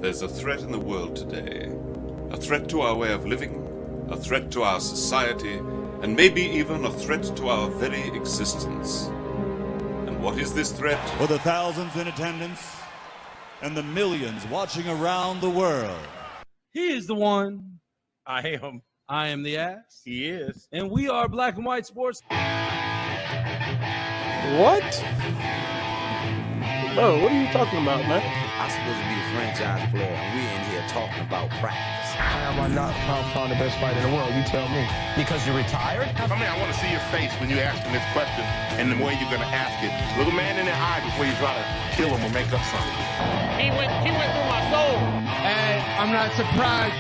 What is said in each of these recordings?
There's a threat in the world today. A threat to our way of living, a threat to our society, and maybe even a threat to our very existence. And what is this threat? For the thousands in attendance and the millions watching around the world. He is the one. I am. I am the ass. He is. And we are Black and White Sports. What? Bro, what are you talking about, man? I'm supposed to be the franchise player, and we're in here talking about practice. How am I not pound the best fighter in the world? You tell me. Because you're retired? I mean, I want to see your face when you're asking this question and the way you're going to ask it. Look a man in the eye before you try to kill him or make up something. He went through my soul. And I'm not surprised.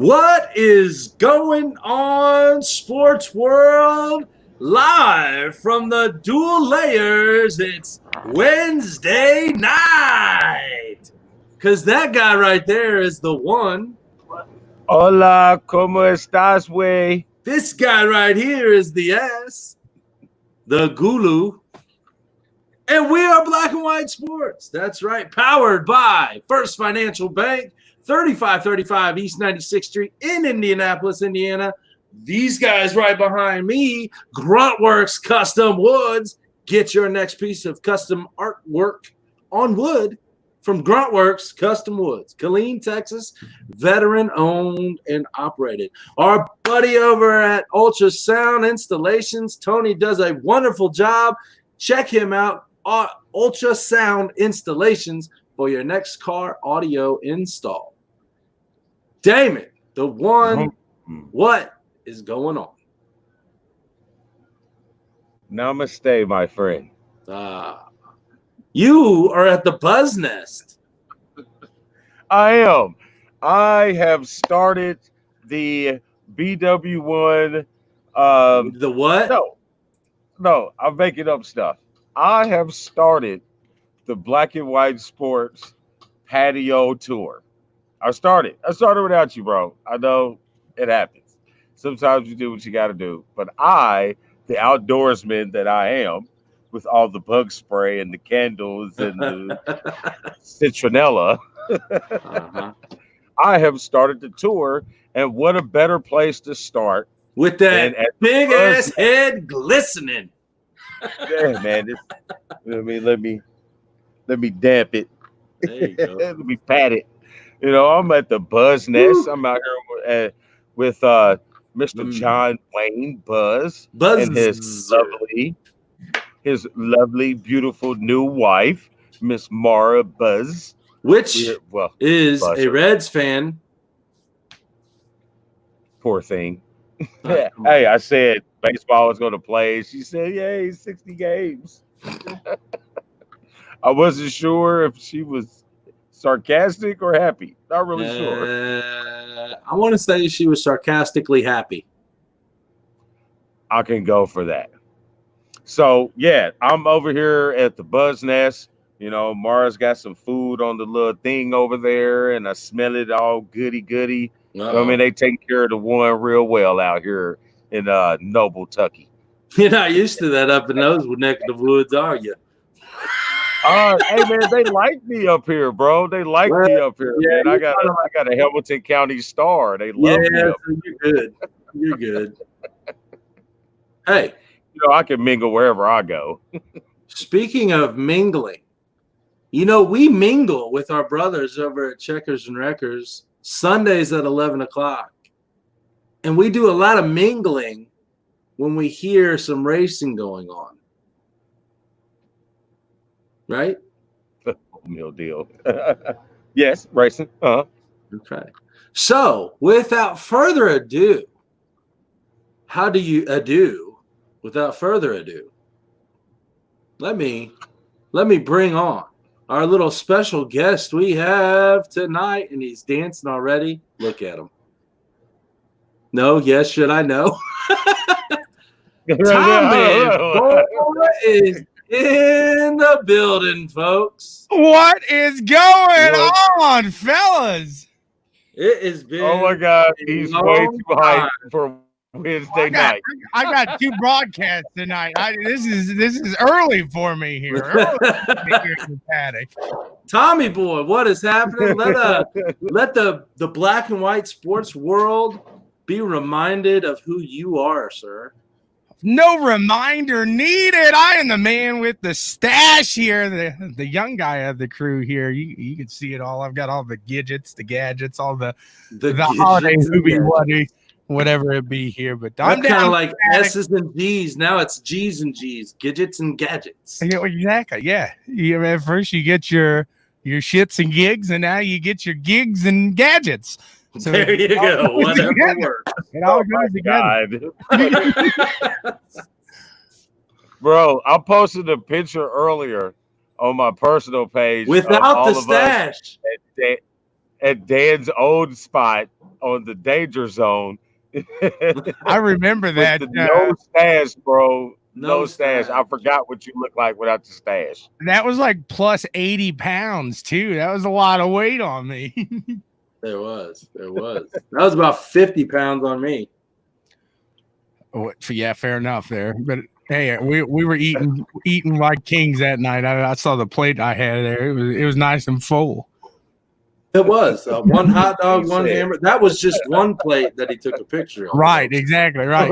What is going on, sports world? Live from the dual layers, it's Wednesday night. Because that guy right there is the one. Hola, ¿cómo estás, güey? This guy right here is the S, the Gulu. And we are Black and White Sports. That's right. Powered by First Financial Bank, 3535 East 96th Street in Indianapolis, Indiana. These guys right behind me, Gruntworks Custom Woods. Get your next piece of custom artwork on wood from Gruntworks Custom Woods, Killeen, Texas, veteran-owned and operated. Our buddy over at Ultrasound Installations, Tony, does a wonderful job. Check him out, Ultrasound Installations, for your next car audio install. Damon, the one, what is going on? Namaste, my friend. You are at the Buzz Nest. I am. I have started the BW1. The what? No, I'm making up stuff. I have started the Black and White Sports patio tour. I started without you, bro. I know it happens. Sometimes you do what you got to do. But I, the outdoorsman that I am, with all the bug spray and the candles and the citronella, I have started the tour. And what a better place to start with that big ass head glistening. Yeah, man. Let me damp it. There you go. Let me pat it. You know, I'm at the Buzz Nest. I'm out here with Mr. John Wayne Buzz and his lovely, beautiful new wife, Miss Mara Buzz, which is a Reds fan. Poor thing. Hey, I said baseball was going to play. She said, "Yay, 60 games." I wasn't sure if she was sarcastic or happy. Not really sure. I want to say she was sarcastically happy. I can go for that. So, yeah, I'm over here at the Buzz Nest. You know, Mara's got some food on the little thing over there, and I smell it all goody. I mean, they take care of the one real well out here in Noble, Tucky. You're not used to that up in those neck of the woods, are you? Hey man, they like me up here, bro. They like me up here, man. I got a Hamilton County Star. They love me up here. You're good. You're good. Hey, you know, I can mingle wherever I go. Speaking of mingling, you know, we mingle with our brothers over at Checkers and Wreckers Sundays at 11 o'clock. And we do a lot of mingling when we hear some racing going on. Right? Meal deal. Yes, racing. Okay. So, without further ado, how do you ado? Without further ado, let me bring on our little special guest we have tonight, and he's dancing already. Look at him. No, yes, should I know? Tommy is in the building, folks. What is going on, fellas? It has been. Oh my God, he's way too hyped for Wednesday night. I got 2 broadcasts tonight. This is early for me here. Early here in the paddock. Tommy boy, what is happening? Let the black and white sports world be reminded of who you are, sir. No reminder needed. I am the man with the stash here, the young guy of the crew here. You can see it all. I've got all the gadgets, all the holiday movie, whatever it be here. But I'm kind of like S's and G's. Now it's G's and G's, gadgets and gadgets. Yeah, exactly. Yeah. At first you get your shits and gigs, and now you get your gigs and gadgets. So there you go. Whatever works. It all goes together. Bro, I posted a picture earlier on my personal page without the stash at Dan's old spot on the danger zone. I remember that. No stash, bro. No stash. I forgot what you look like without the stash. That was like plus 80 pounds too. That was a lot of weight on me. There was. That was about 50 pounds on me. Oh, yeah, fair enough there. But hey, we were eating like kings that night. I saw the plate I had there. It was nice and full. It was one hot dog, one hamburger. That was just one plate that he took a picture of. Right, exactly right.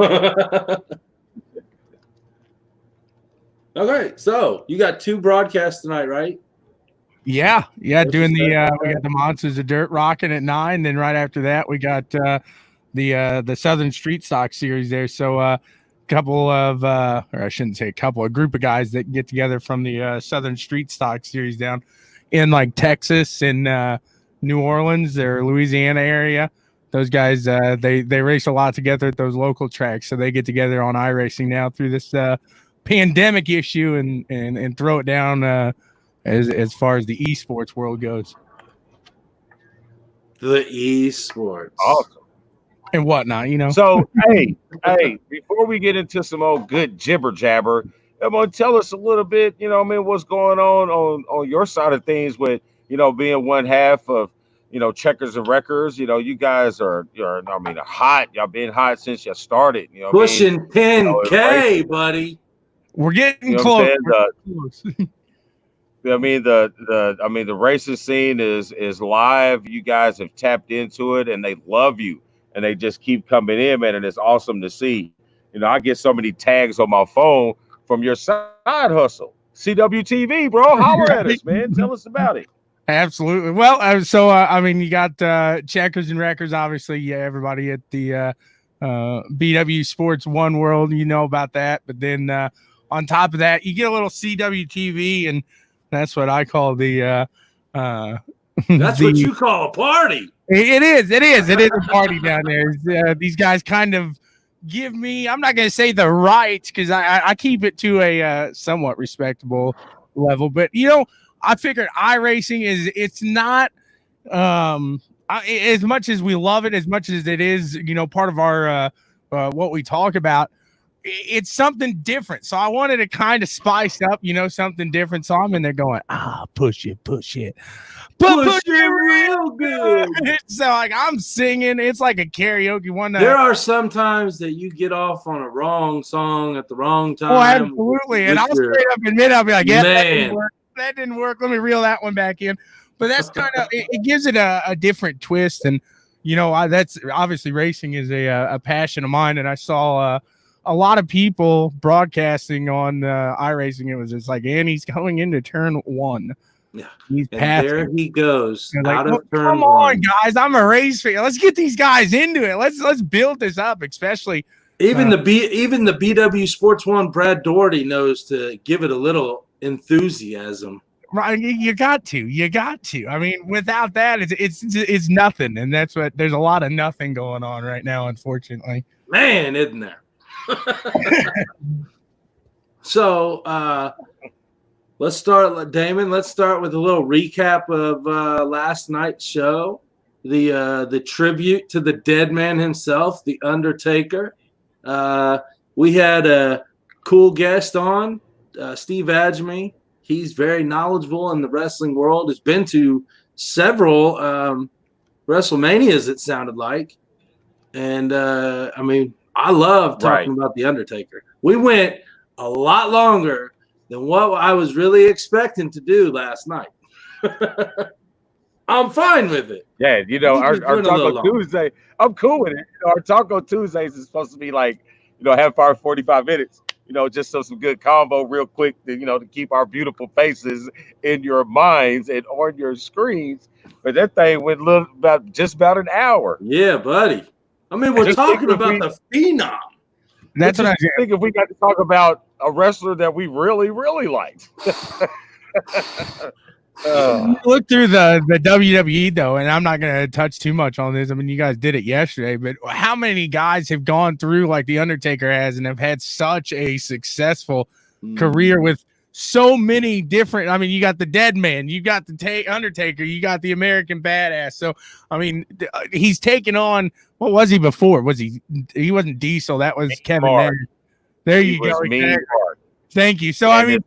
Okay, so you got 2 broadcasts tonight, right? Yeah, doing we got the Monsters of Dirt rocking at 9. Then right after that, we got the Southern Street Stock series there. So a couple of, or I shouldn't say a group of guys that get together from the Southern Street Stock series down in like Texas and New Orleans or Louisiana area. Those guys, they race a lot together at those local tracks. So they get together on iRacing now through this pandemic issue and throw it down as far as the esports world goes. The esports. Awesome. And whatnot, So, hey, before we get into some old good jibber jabber, I'm going to tell us a little bit, what's going on your side of things with, being one half of, Checkers and Wreckers. You guys are hot. Y'all been hot since you started. Pushing 10K, buddy. We're getting close. The racing scene is live. You guys have tapped into it, and they love you, and they just keep coming in, man. And it's awesome to see. I get so many tags on my phone from your side hustle, CWTV, bro. Holler at us, man. Tell us about it. Absolutely. Well, you got Checkers and Wreckers, obviously. Yeah, everybody at the BWSPORTS1 world, about that. But then on top of that, you get a little CWTV, and that's what I call the that's what you call a party. It is a party down there. These guys kind of give me, I'm not going to say the right, because I keep it to a somewhat respectable level. But, I figured iRacing it's not as much as we love it, as much as it is, part of our what we talk about. It's something different. So I wanted to kind of spice up, something different. So I'm in there going, push it. Push it real good. So I'm singing. It's like a karaoke one. There are some times that you get off on a wrong song at the wrong time. Oh, absolutely. And I'll straight up admit, I'll be like, yeah, man, that didn't work. Let me reel that one back in. But that's kind of, it gives it a different twist. And, that's obviously racing is a passion of mine. And I saw a lot of people broadcasting on iRacing. It was just like, and he's going into turn 1. Yeah, he's passing. There he goes out of turn come 1. On, guys! I'm a race fan. Let's get these guys into it. Let's build this up, especially even the BWSPORTS1 Brad Doherty knows to give it a little enthusiasm. Right, you got to. I mean, without that, it's nothing, and that's what. There's a lot of nothing going on right now, unfortunately. Man, isn't there? So let's start, Damon. Let's start with a little recap of last night's show. The tribute to the dead man himself, the Undertaker. We had a cool guest on, Steve Adjemi. He's very knowledgeable in the wrestling world. Has been to several WrestleManias, it sounded like. And I love talking about The Undertaker. We went a lot longer than what I was really expecting to do last night. I'm fine with it. Yeah, our Taco Tuesday, I'm cool with it. Our Taco Tuesdays is supposed to be like, half hour, 45 minutes, just some good combo real quick to keep our beautiful faces in your minds and on your screens. But that thing went just about an hour. Yeah, buddy. I mean, we're talking about the Phenom. That's what I think if we got to talk about a wrestler that we really, really liked. Look through the WWE though, and I'm not going to touch too much on this. I mean, you guys did it yesterday, but how many guys have gone through like the Undertaker has and have had such a successful career with so many different? I mean, you got the Dead Man, you got the Undertaker, you got the American Badass. So, I mean, he's taken on. What was he before? He wasn't Diesel? That was Kevin Nash. There you go. Thank you. So and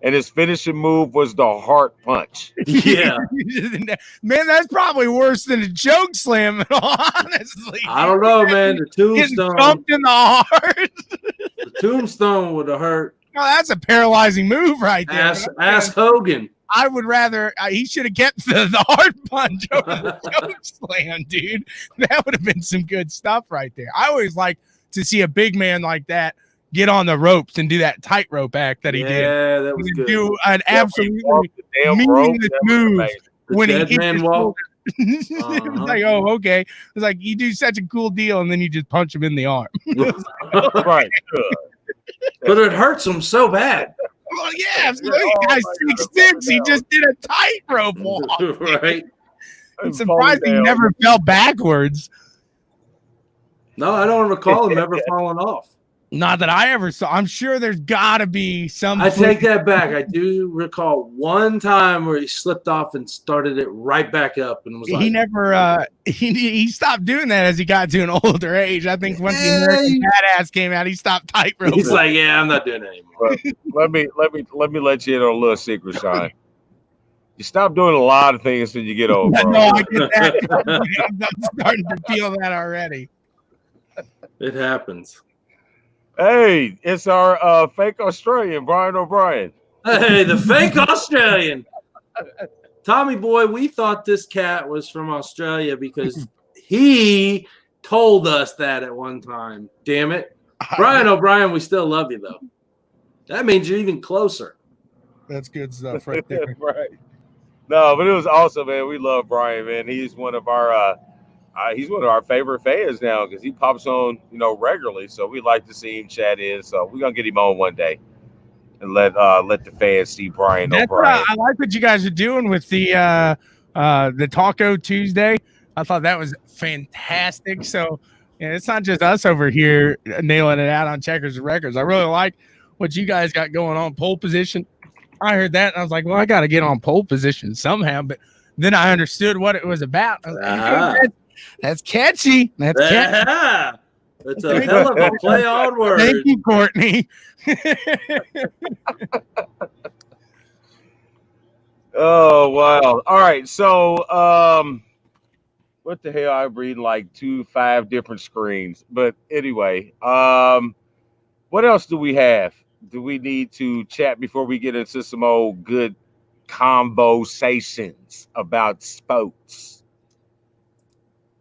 his finishing move was the heart punch. Yeah, man, that's probably worse than a choke slam. Honestly, I don't know, man. The tombstone bumped in the heart. The tombstone would have hurt. No, that's a paralyzing move right there. Ask Hogan. I would rather he should have kept the heart punch over the choke slam, dude. That would have been some good stuff right there. I always like to see a big man like that get on the ropes and do that tightrope act that he did. Yeah, that was good. Do an absolutely meaningless move when he hit his shoulder. It was like, oh, okay. It was like, you do such a cool deal, and then you just punch him in the arm. Right. But it hurts him so bad. Well, yeah, guy's 6'6". He just did a tightrope walk. Right. I'm surprised he never fell backwards. No, I don't recall him ever falling off. Not that I ever saw. I'm sure there's got to be some. I take that back. I do recall one time where he slipped off and started it right back up, and was like, he never. He stopped doing that as he got to an older age. I think once the American Badass came out, he stopped tightrope. He's like, yeah, I'm not doing it anymore. Let me let you in on a little secret, Sean. You stop doing a lot of things when you get old, bro. No, I get that. I'm starting to feel that already. It happens. Hey, it's our fake Australian, Brian O'Brien. Hey, the fake Australian. Tommy boy, we thought this cat was from Australia because he told us that at one time. Damn it. Brian O'Brien, we still love you, though. That means you're even closer. That's good stuff right there. Right. No, but it was awesome, man. We love Brian, man. He's one of our favorite fans now because he pops on, regularly. So we like to see him chat in. So we're gonna get him on one day and let the fans see Brian O'Brien. I like what you guys are doing with the Taco Tuesday. I thought that was fantastic. So it's not just us over here nailing it out on Checkers and Records. I really like what you guys got going on. Pole position. I heard that and I was like, well, I got to get on pole position somehow. But then I understood what it was about. I was like, that's catchy. That's catchy. That's a hell of a play on words. Thank you, Courtney. Oh, wow. All right. So, what the hell? I read like 5 different screens. But anyway, what else do we have? Do we need to chat before we get into some old good conversations about sports?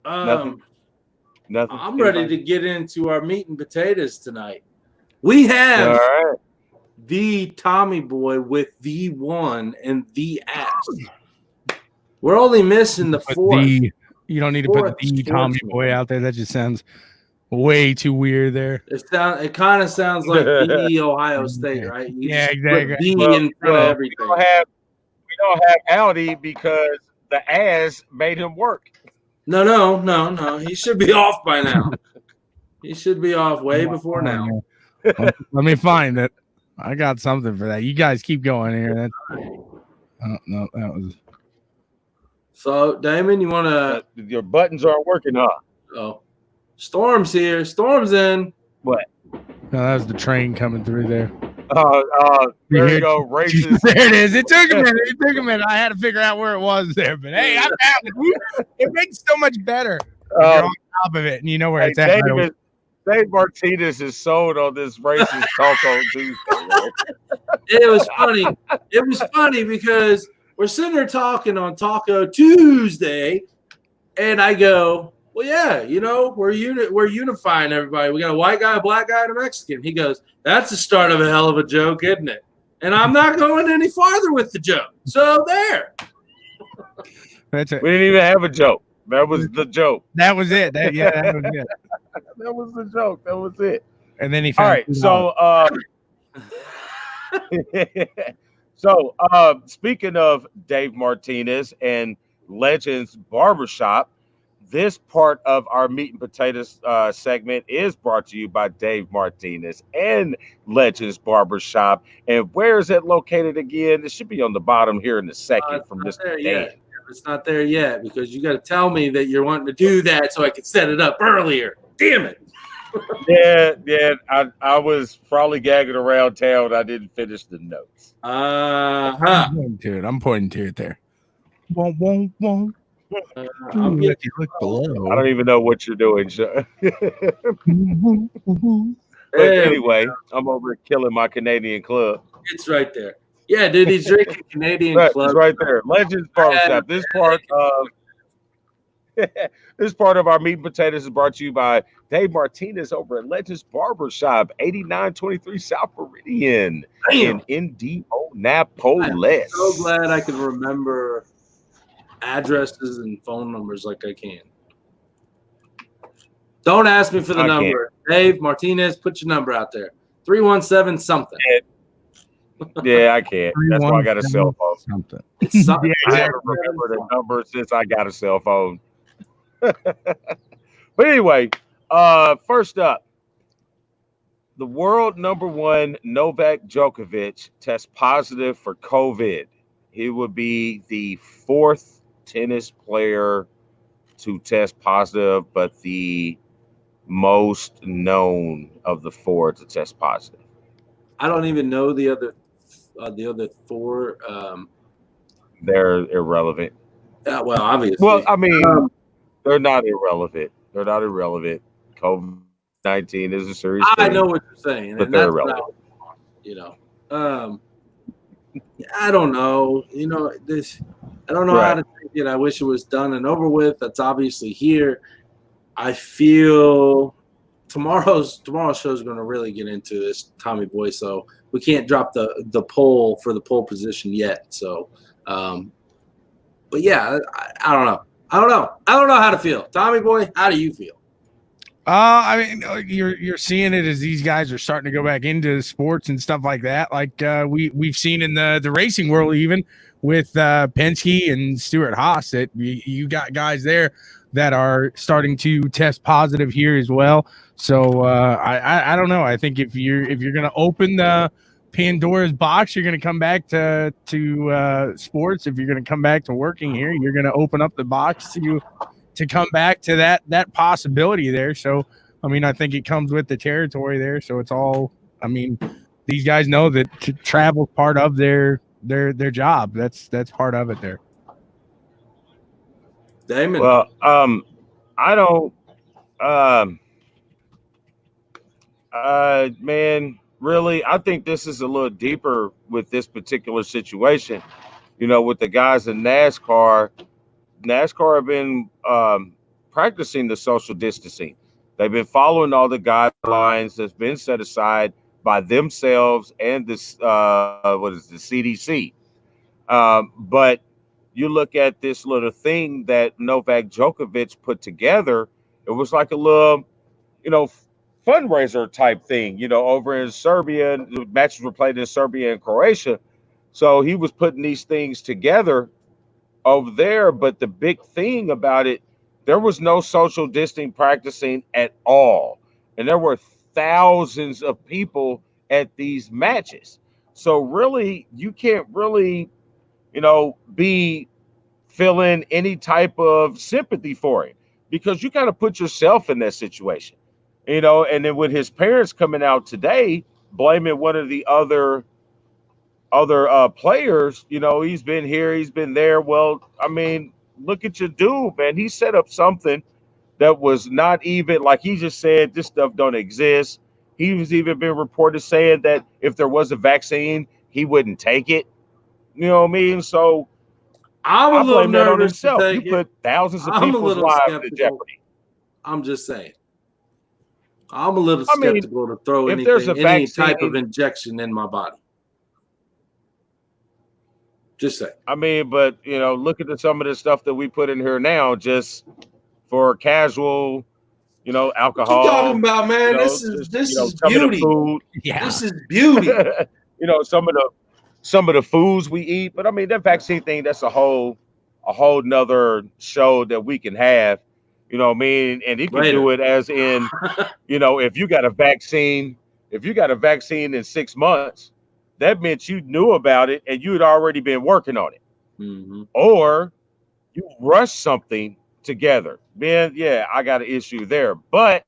Nothing. I'm ready to get into our meat and potatoes tonight. We have the Tommy boy with the one and the ass. We're only missing the fourth. You don't need to put the Tommy boy out there. That just sounds way too weird there. It kind of sounds like the Ohio State, right? Exactly. In front of everything. We don't have Audi because the ass made him work. No. He should be off by now. He should be off way before now. Let me find it. I got something for that. You guys keep going here. No, that was. So, Damon, you want to? Your buttons aren't working, huh? Oh, Storm's here. Storm's in. What? No, that was the train coming through there. There you go. Racist. There it is. It took a minute. I had to figure out where it was there. But hey, I'm happy. It makes it so much better. You're on top of it, and you know where it's at. Dave Martinez is sold on this racist talk on Tuesday. Yo. It was funny. It was funny because we're sitting there talking on Taco Tuesday, and I go, well, yeah, you know, we're unifying everybody. We got a white guy, a black guy, and a Mexican. He goes, that's the start of a hell of a joke, isn't it? And I'm not going any farther with the joke. So there. That's it. We didn't even have a joke. That was the joke. That was it. That was it. That was the joke. That was it. And then he All found right. So speaking of Dave Martinez and Legends Barbershop, this part of our meat and potatoes segment is brought to you by Dave Martinez and Legends Barbershop. And where is it located again? It should be on the bottom here in a second from Mr. Dan. It's not there yet because you got to tell me that you're wanting to do that so I could set it up earlier. Damn it. Yeah. I was probably gagging around town. I didn't finish the notes. I'm pointing to it there. Won't. If you look below. I don't even know what you're doing. But anyway, I'm over here killing my Canadian club. It's right there. Yeah, dude, he's drinking Canadian Club. It's right there. Legends Barbershop. This part of our meat and potatoes is brought to you by Dave Martinez over at Legends Barbershop, 8923 South Meridian in Indianapolis. I'm so glad I can remember addresses and phone numbers like I can. Don't ask me for the number. Dave Martinez, put your number out there. 317 something. Yeah, I can't. That's why I got a cell phone. Something. I haven't remembered the number since I got a cell phone. But anyway, first up, the world number one Novak Djokovic tests positive for COVID. He would be the fourth tennis player to test positive, but the most known of the four to test positive. I don't even know the other four. They're irrelevant. Well, obviously. Well, I mean, they're not irrelevant. They're not irrelevant. COVID-19 is a serious thing. I know what you're saying, but they're irrelevant. I don't know. You know this. I don't know how to take it. I wish it was done and over with. That's obviously here. I feel tomorrow's show is going to really get into this, Tommy Boy. So we can't drop the poll for the pole position yet. So, but yeah, I don't know. I don't know how to feel. Tommy Boy, how do you feel? I mean, you're seeing it as these guys are starting to go back into sports and stuff like that. Like we've seen in the racing world, even with Penske and Stewart Haas, that you got guys there that are starting to test positive here as well. So I don't know. I think if you're going to open the Pandora's box, you're going to come back to sports. If you're going to come back to working here, you're going to open up the box to come back to that possibility there. So, I mean, I think it comes with the territory there. So it's all, I mean, these guys know that travel part of their job. That's part of it there. Damon. Well, I don't, man, really, I think this is a little deeper with this particular situation. You know, with the guys in NASCAR have been practicing the social distancing. They've been following all the guidelines that's been set aside by themselves and this the CDC. But you look at this little thing that Novak Djokovic put together, it was like a little, fundraiser type thing, over in Serbia. The matches were played in Serbia and Croatia. So he was putting these things together over there. But the big thing about it, there was no social distancing practicing at all. And there were thousands of people at these matches. So really, you can't really, be feeling any type of sympathy for him, because you got to put yourself in that situation, and then with his parents coming out today, blaming one of the other players, he's been here, he's been there. Well, I mean, look at your dude, man. He set up something that was not even like he just said this stuff don't exist. He was even been reported saying that if there was a vaccine, he wouldn't take it. You know what I mean? So I'm a I little blame that on nervous to himself. You take it. put thousands of I'm a people's little lives in skeptical. jeopardy. I'm just saying. I'm a little I mean, skeptical to throw if there's anything, a any type vaccine- of injection in my body. Just say. I mean, but you know, look at some of the stuff that we put in here now, just for casual, you know, What alcohol. you talking about, man? You know, This is some beauty. of the food. Yeah. This is beauty. You know, some of the foods we eat. But I mean, that vaccine thing, that's a whole nother show that we can have. You know what I mean? And you can Later. do it as in, you know, if you got a vaccine in 6 months, that meant you knew about it and you had already been working on it. Mhm. Or you rush something together. Then, yeah, I got an issue there. But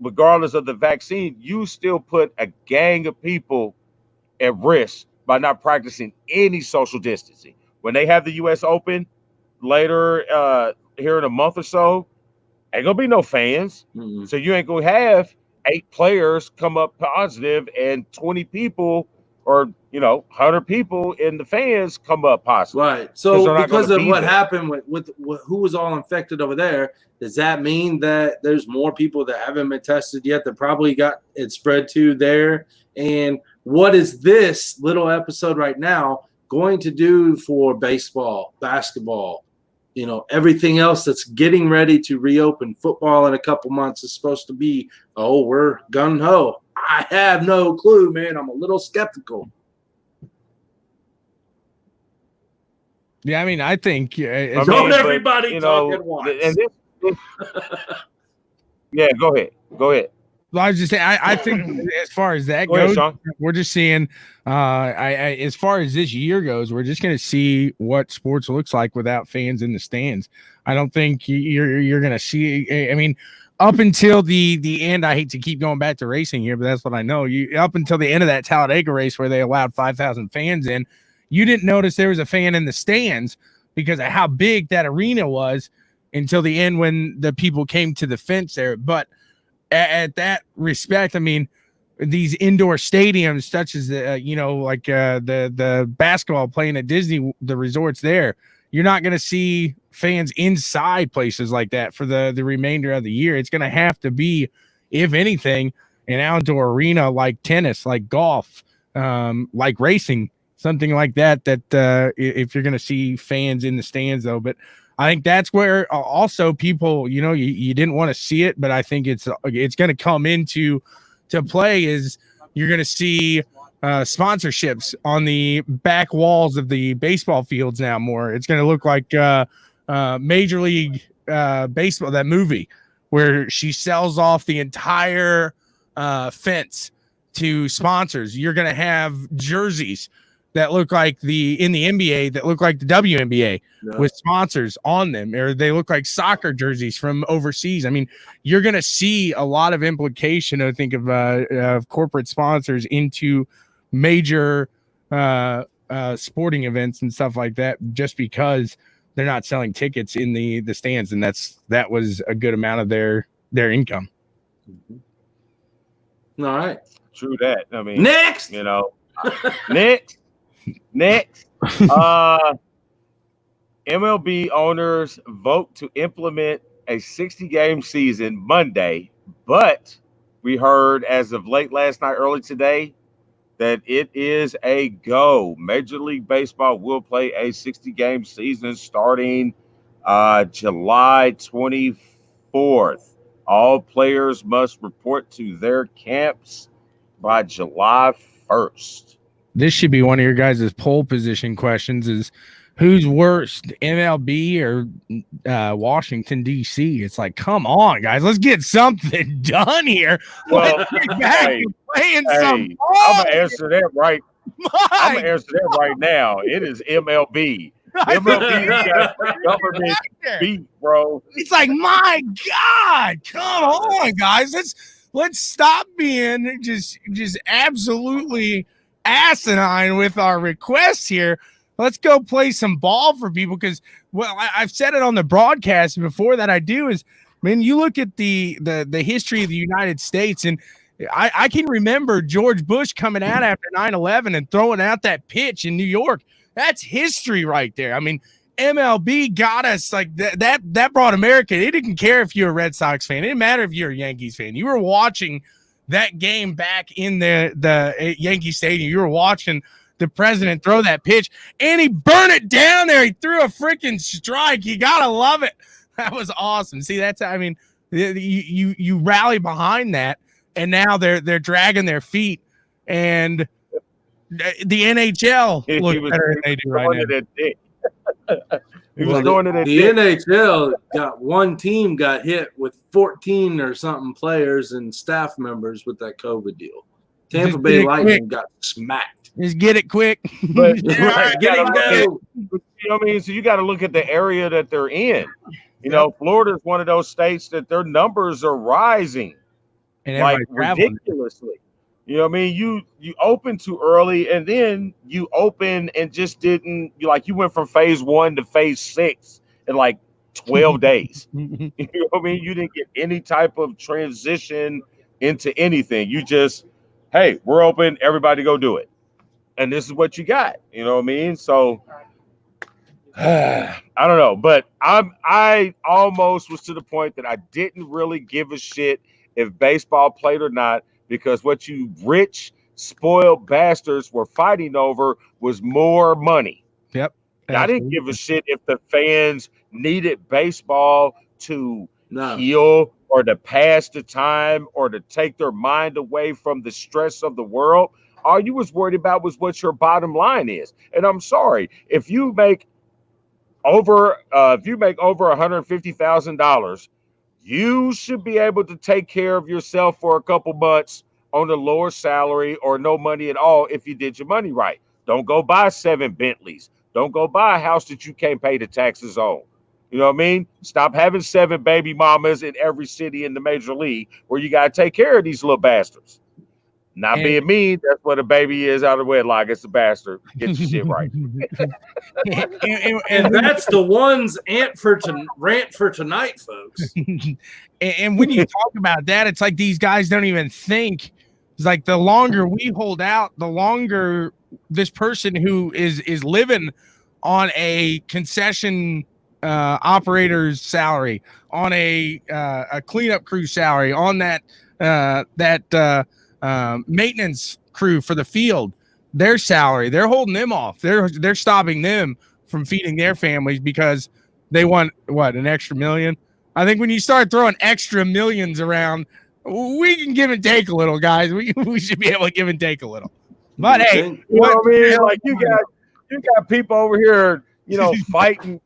regardless of the vaccine, you still put a gang of people at risk by not practicing any social distancing. When they have the U.S. Open later here in a month or so, ain't gonna be no fans. Mhm. So you ain't gonna have 8 players come up positive and 20 people or 100 people in the fans come up positive. Right. 'Cause So they're not because gonna of be what there. happened with who was all infected over there, does that mean that there's more people that haven't been tested yet that probably got it spread to there? And what is this little episode right now going to do for baseball, basketball, everything else that's getting ready to reopen? Football in a couple months is supposed to be, we're gung-ho. I have no clue, man. I'm a little skeptical. Yeah, I mean, I think Don't everybody talk at once. And this yeah, go ahead. Well, I was just saying, I think as far as that Go ahead, goes, Sean. we're just seeing. As far as this year goes, we're just going to see what sports looks like without fans in the stands. I don't think you're going to see. I mean, up until the end, I hate to keep going back to racing here, but that's what I know. Up until the end of that Talladega race where they allowed 5,000 fans in, you didn't notice there was a fan in the stands because of how big that arena was until the end when the people came to the fence there. But at that respect, I mean, these indoor stadiums, such as the basketball playing at Disney, the resorts there, you're not going to see fans inside places like that for the remainder of the year. It's going to have to be, if anything, an outdoor arena like tennis, like golf, like racing, something like that. If you're going to see fans in the stands, though, but I think that's where also people, you didn't want to see it, but I think it's going to come into play. Is you're going to see sponsorships on the back walls of the baseball fields now more. It's going to look like Major League Baseball, that movie where she sells off the entire fence to sponsors. You're going to have jerseys that look like in the NBA that look like the WNBA with sponsors on them, or they look like soccer jerseys from overseas. I mean, you're going to see a lot of implication, I think, of corporate sponsors into major sporting events and stuff like that, just because they're not selling tickets in the stands. And that was a good amount of their income. All right. True that. I mean, next. Next, MLB owners vote to implement a 60-game season Monday, but we heard as of late last night, early today, that it is a go. Major League Baseball will play a 60-game season starting July 24th. All players must report to their camps by July 1st. This should be one of your guys' pole position questions: is who's worst, MLB or Washington, D.C.? It's like, come on, guys, let's get something done here. Well, let's get back to playing some ball. I'm gonna answer that right. I'm gonna answer that right now. It is MLB. MLB got government beat, bro. It's like, my God, come on, guys. Let's stop being just absolutely asinine with our requests here. let's go play some ball for people. Because, well, I've said it on the broadcast before that I do is, man, you look at the history of the United States, and I can remember George Bush coming out after 9/11 and throwing out that pitch in New York. That's history right there. I mean, MLB got us like that brought America. It didn't care if you're a Red Sox fan. It didn't matter if you're a Yankees fan. You were watching that game back in the Yankee Stadium. You were watching the president throw that pitch, and he burned it down there. He threw a freaking strike. You gotta love it. That was awesome. See, that's, I mean, you rally behind that, and now they're dragging their feet, and the NHL looks better than they do right now. He was going to that. The NHL got one team got hit with 14 or something players and staff members with that COVID deal. Tampa Bay Lightning got smacked. Just get it quick. But Right, get it go. You know what I mean? So you got to look at the area that they're in. You know, Florida is one of those states that their numbers are rising And like everybody's ridiculously. You know what I mean? You opened too early, and then you opened and just didn't. You went from phase 1 to phase 6 in like 12 days. You know what I mean? You didn't get any type of transition into anything. You just, hey, we're open. Everybody go do it. And this is what you got. You know what I mean? So I don't know, but I almost was to the point that I didn't really give a shit if baseball played or not, because what you rich, spoiled bastards were fighting over was more money. Yep. I didn't give a shit if the fans needed baseball to heal or to pass the time or to take their mind away from the stress of the world. All you was worried about was what your bottom line is. And I'm sorry, if you make over $150,000, you should be able to take care of yourself for a couple months on a lower salary or no money at all if you did your money right. Don't go buy 7 Bentleys. Don't go buy a house that you can't pay the taxes on. You know what I mean? Stop having 7 baby mamas in every city in the major league where you got to take care of these little bastards. Not being mean, that's what a baby is out of wedlock. It's a bastard. Get your shit right. and that's the one's rant for tonight, folks. And when you talk about that, it's like these guys don't even think. It's like the longer we hold out, the longer this person who is living on a concession operator's salary, on a cleanup crew salary, on that maintenance crew for the field, their salary, they're holding them off. They're stopping them from feeding their families because they want an extra million. I think when you start throwing extra millions around, we can give and take a little, guys. We should be able to give and take a little. But hey, you know what I mean? Like you got people over here, fighting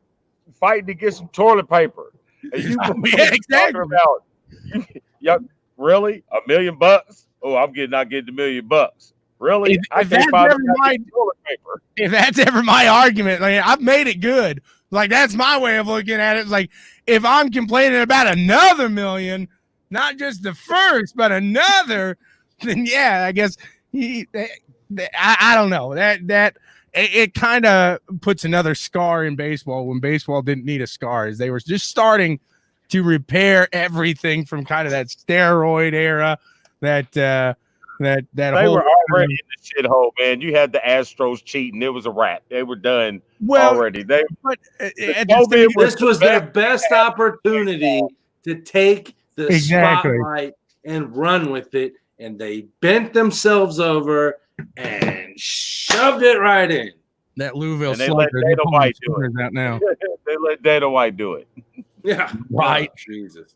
to get some toilet paper. And you exactly. About, really? $1 million? Oh, I'm not getting $1 million. Really? If that's ever my argument, like, I've made it good. Like, that's my way of looking at it. It's like, if I'm complaining about another $1 million, not just the first, but another, then yeah, I guess I don't know. That it kind of puts another scar in baseball when baseball didn't need a scar, as they were just starting to repair everything from kind of that steroid era. That they whole were already in the shithole, man. You had the Astros cheating; it was a wrap. They were done already. This was their best opportunity to take the spotlight and run with it, and they bent themselves over and shoved it right in. That Louisville and they let Dana White do it. Out now. They let Dana White do it. Yeah, right. Oh, Jesus.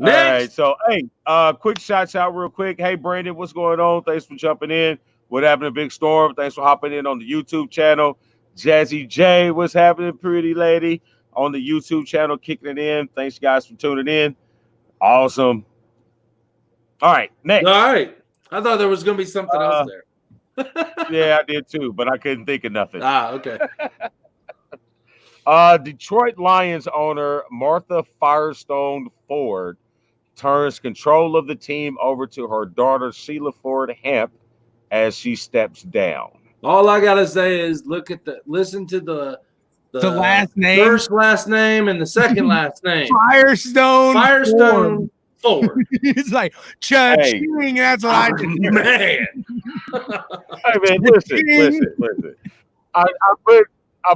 All right, so hey, quick shots out real quick. Hey, Brandon, what's going on? Thanks for jumping in. What happened to Big Storm? Thanks for hopping in on the YouTube channel. Jazzy J, what's happening, pretty lady? On the YouTube channel, kicking it in. Thanks, guys, for tuning in. Awesome. All right, next. All right. I thought there was going to be something else there. Yeah, I did too, but I couldn't think of nothing. Okay. Detroit Lions owner Martha Firestone Ford turns control of the team over to her daughter Sheila Ford Hamp as she steps down. All I gotta say is listen to the last name, first last name, and the second last name. Firestone Ford. It's like cha-ching. That's what I did. Man. Hey man, listen. I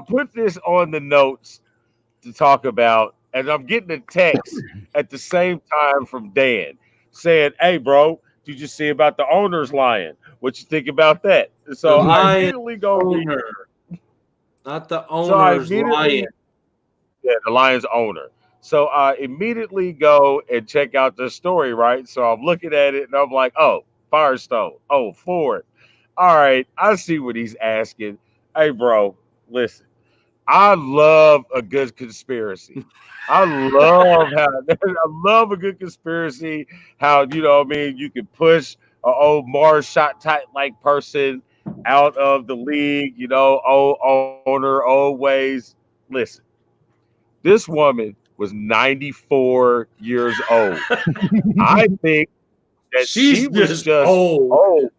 put this on the notes to talk about, and I'm getting a text at the same time from Dan saying, "Hey, bro, did you see about the owners lying? What you think about that?" So I immediately go, not the owner's lion. Yeah, the Lions owner. So I immediately go and check out the story, right? So I'm looking at it and I'm like, oh, Firestone. Oh, Ford. All right, I see what he's asking. Hey, bro, listen. I love a good conspiracy. I love a good conspiracy. How you can push an old Mars shot type like person out of the league, old owner, old ways. Listen, this woman was 94 years old. I think that she was just old.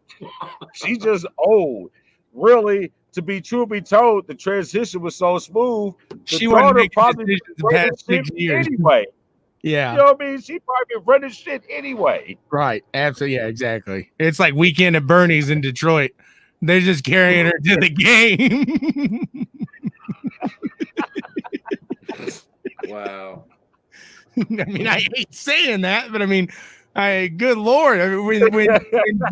She's just old. Really, to be told, the transition was so smooth. She wasn't probably the past 6 years anyway. Yeah. You know what I mean? She probably running shit anyway. Right. Absolutely. Yeah, exactly. It's like Weekend at Bernie's in Detroit. They're just carrying her to the game. Wow. I mean, I hate saying that, but I mean, good Lord. I mean, when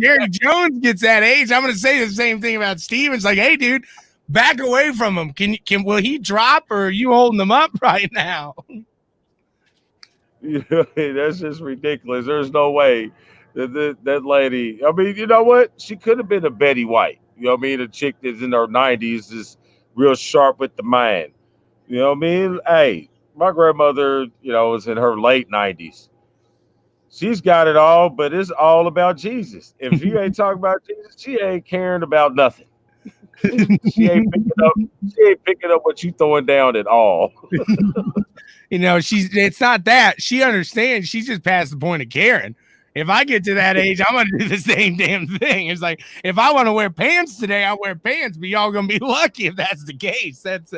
Jerry Jones gets that age, I'm going to say the same thing about Stevens. Like, hey, dude, back away from him. Will he drop, or are you holding him up right now? That's just ridiculous. There's no way that lady. I mean, you know what? She could have been a Betty White. You know what I mean? A chick that's in her 90s is real sharp with the mind. You know what I mean? Hey, my grandmother, was in her late 90s. She's got it all, but it's all about Jesus. If you ain't talking about Jesus, she ain't caring about nothing. She ain't picking up what you throwing down at all. It's not that. She understands. She's just past the point of caring. If I get to that age, I'm gonna do the same damn thing. It's like, if I want to wear pants today, I'll wear pants, but y'all gonna be lucky if that's the case. That's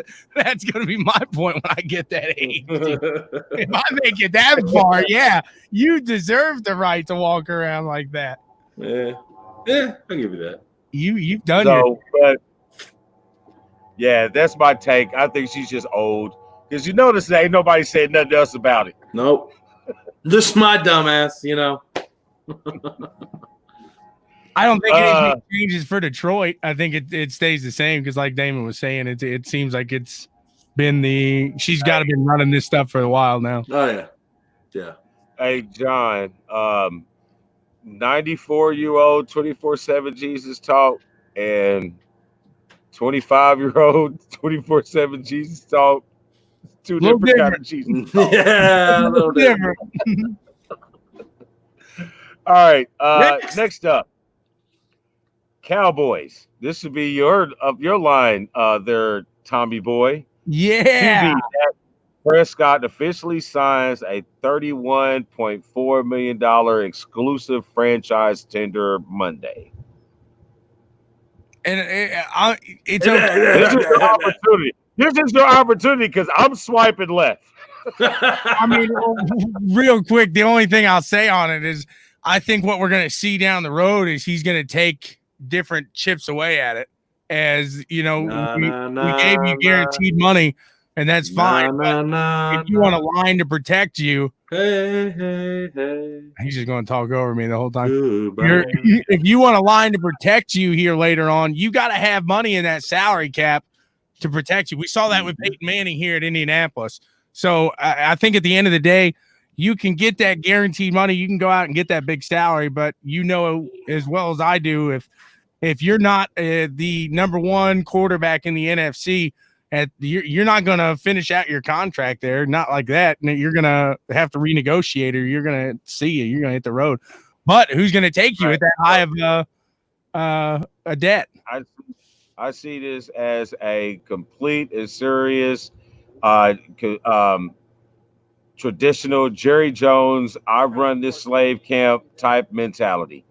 gonna be my point when I get that age. If I make it that far, yeah, you deserve the right to walk around like that. Yeah, I'll give you that. You've done but yeah, that's my take. I think she's just old. Because you notice that ain't nobody said nothing else about it. Nope. Just my dumbass, I don't think anything changes for Detroit. I think it stays the same because, like Damon was saying, it seems like it's been she's got to been running this stuff for a while now. Oh yeah, yeah. Hey John, 94-year-old 24/7 Jesus talk and 25-year-old 24/7 Jesus talk. Two different kind of Jesus talk. Yeah, a little different. All right. Next up, Cowboys. This would be your line there, Tommy boy. Yeah. Prescott officially signs a $31.4 million exclusive franchise tender Monday. And it's this is your opportunity. This is your opportunity because I'm swiping left. I mean, real quick, the only thing I'll say on it is I think what we're going to see down the road is he's going to take different chips away at it. As we gave you guaranteed money, and that's fine. If you want a line to protect you, he's just going to talk over me the whole time. If you want a line to protect you here later on, you got to have money in that salary cap to protect you. We saw that with Peyton Manning here at Indianapolis. So I think at the end of the day, you can get that guaranteed money. You can go out and get that big salary, but as well as I do, if you're not the number one quarterback in the NFC, you're not going to finish out your contract there. Not like that. You're going to have to renegotiate, or you're going to you're going to hit the road. But who's going to take you at that high of a debt? I see this as a complete and serious traditional Jerry Jones, I run this slave camp type mentality.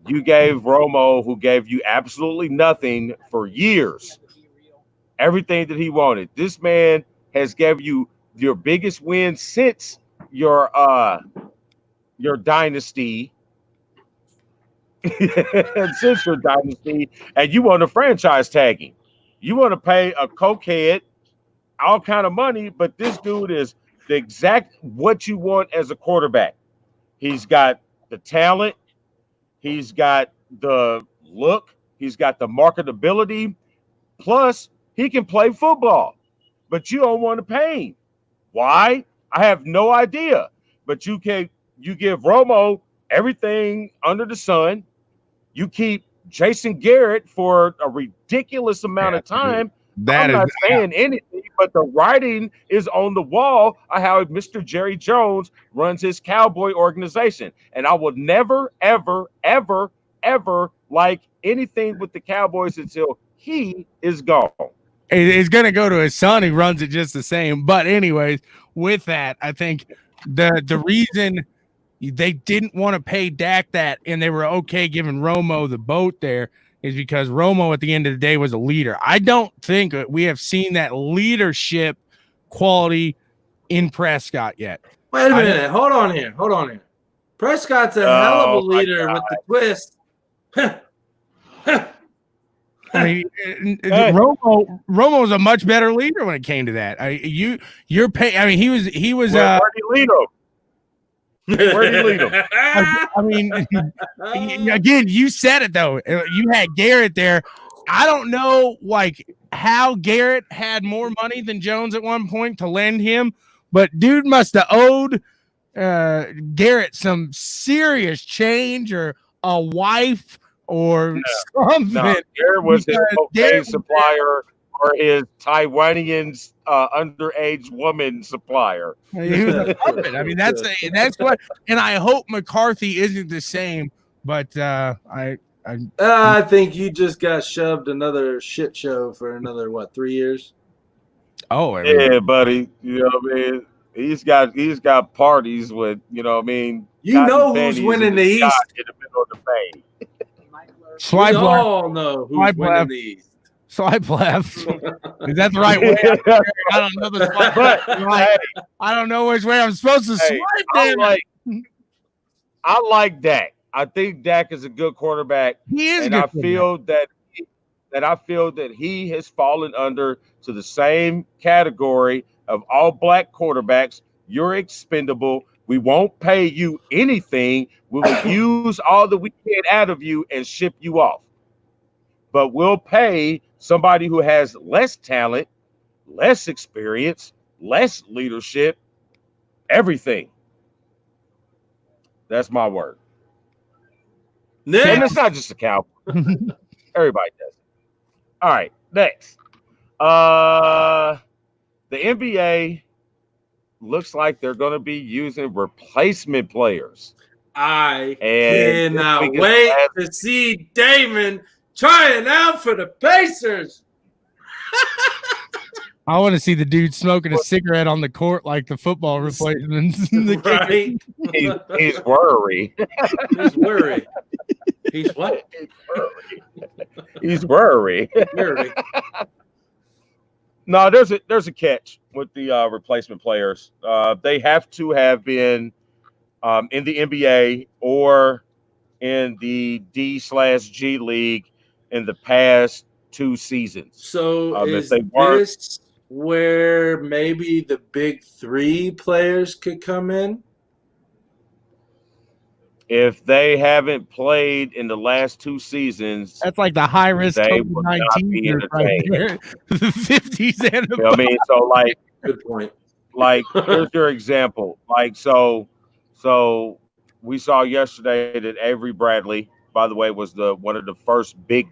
You gave Romo, who gave you absolutely nothing for years, everything that he wanted. This man has given you your biggest win since your dynasty. Since your dynasty, and you want to franchise tag him. You want to pay a cokehead all kind of money, but this dude is the exact what you want as a quarterback. He's got the talent, he's got the look, he's got the marketability, plus he can play football, but you don't want to pay him. Why? I have no idea. But you give Romo everything under the sun. You keep Jason Garrett for a ridiculous amount of time. I'm not saying anything, but the writing is on the wall of how Mr. Jerry Jones runs his Cowboy organization. And I will never, ever, ever, ever like anything with the Cowboys until he is gone. It's going to go to his son who runs it just the same. But anyways, with that, I think the reason they didn't want to pay Dak that and they were okay giving Romo the boat there is because Romo at the end of the day was a leader. I don't think we have seen that leadership quality in Prescott yet. Wait a minute. Hold on here. Prescott's a hell of a leader with the twist. I mean, Romo was a much better leader when it came to that. You're paying. I mean, he was. Where'd he lead him? Where'd he lead him? I mean, again, you said it though. You had Garrett there. I don't know, like how Garrett had more money than Jones at one point to lend him, but dude must have owed Garrett some serious change or a wife or something. No, Garrett was his cocaine supplier or his Taiwanian underage woman supplier. He was a puppet. I mean, that's what. And I hope McCarthy isn't the same. But I think you just got shoved another shit show for another 3 years. Oh, yeah, buddy. You know what I mean? He's got parties with, you know what I mean? You know who's winning the East. In the middle of the fade. Swipe we left. all know who's winning the East. Swipe left. Is that the right way? I don't know the swipe. Right. I don't know which way I'm supposed to swipe. I like Dak. I think Dak is a good quarterback. He is, and I feel that he has fallen under to the same category of all black quarterbacks. You're expendable. We won't pay you anything. We will use all that we get out of you and ship you off. But we'll pay somebody who has less talent, less experience, less leadership, everything. That's my word. Next. And it's not just a Cowboy. Everybody does it. All right, next. The NBA looks like they're going to be using replacement players. I cannot wait to see Damon trying out for the Pacers. I want to see the dude smoking a cigarette on the court like the football replacements. Right. He's worried. He's worried. He's what? He's worried. No, there's a catch with the replacement players. They have to have been in the NBA or in the D/G League in the past 2 seasons. So is this where maybe the big 3 players could come in? If they haven't played in the last 2 seasons, that's like the high risk they will not be entertained. The 50s and you know what I mean? So like, good point. Like, here's your example. Like, so we saw yesterday that Avery Bradley, by the way, was one of the first big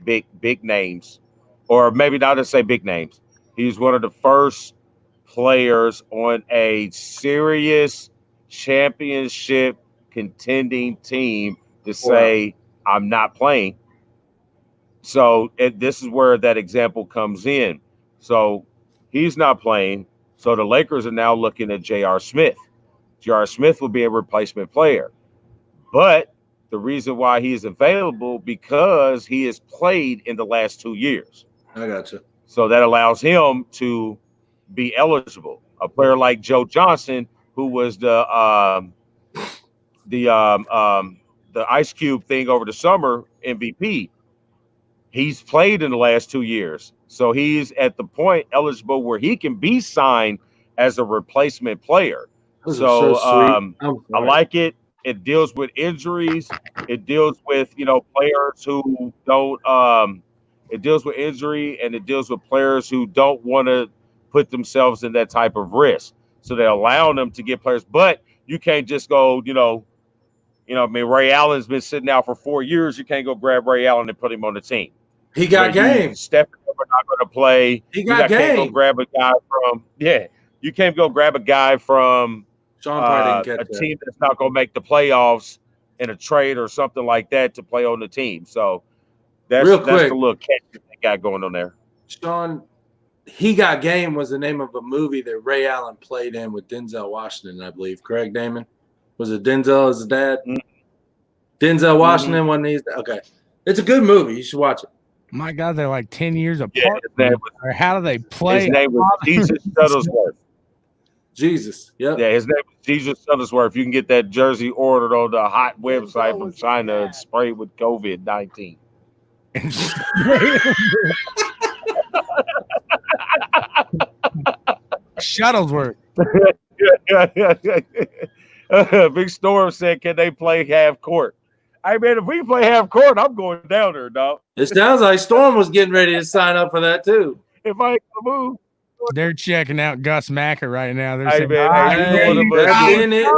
names, or maybe not to say big names. He's one of the first players on a serious championship contending team to say, I'm not playing. So this is where that example comes in. So he's not playing. So the Lakers are now looking at J.R. Smith. J.R. Smith will be a replacement player. But The reason why he is available because he has played in the last 2 years. I got you. So that allows him to be eligible. A player like Joe Johnson, who was the Ice Cube thing over the summer MVP, he's played in the last 2 years. So he's at the point eligible where he can be signed as a replacement player. Those So, are so sweet. I like it. It deals with injuries. It deals with, players who don't it deals with injury, and it deals with players who don't want to put themselves in that type of risk. So they allow them to get players, but you can't just go, Ray Allen's been sitting out for 4 years. You can't go grab Ray Allen and put him on the team. He got game. Stephen not going to play. He got game. Can't go grab a guy from You can't go grab a guy from Sean a team that's not going to make the playoffs in a trade or something like that to play on the team. So that's the little catch that they got going on there. Sean, He Got Game was the name of a movie that Ray Allen played in with Denzel Washington, I believe. Correct, Damon? Was it Denzel as his dad? Mm-hmm. Denzel Washington, one of these. Okay. It's a good movie. You should watch it. My God, they're like 10 years apart. Or how do they play? His name was Jesus Shuttlesworth. Jesus. Yep. Yeah, his name was Jesus Shuttlesworth. You can get that jersey ordered on the hot website from China and sprayed with COVID-19. Shuttlesworth. Big Storm said, can they play half court? I mean, if we play half court, I'm going down there, dog. It sounds like Storm was getting ready to sign up for that, too. If I can move. They're checking out Gus Macker right now. They're saying,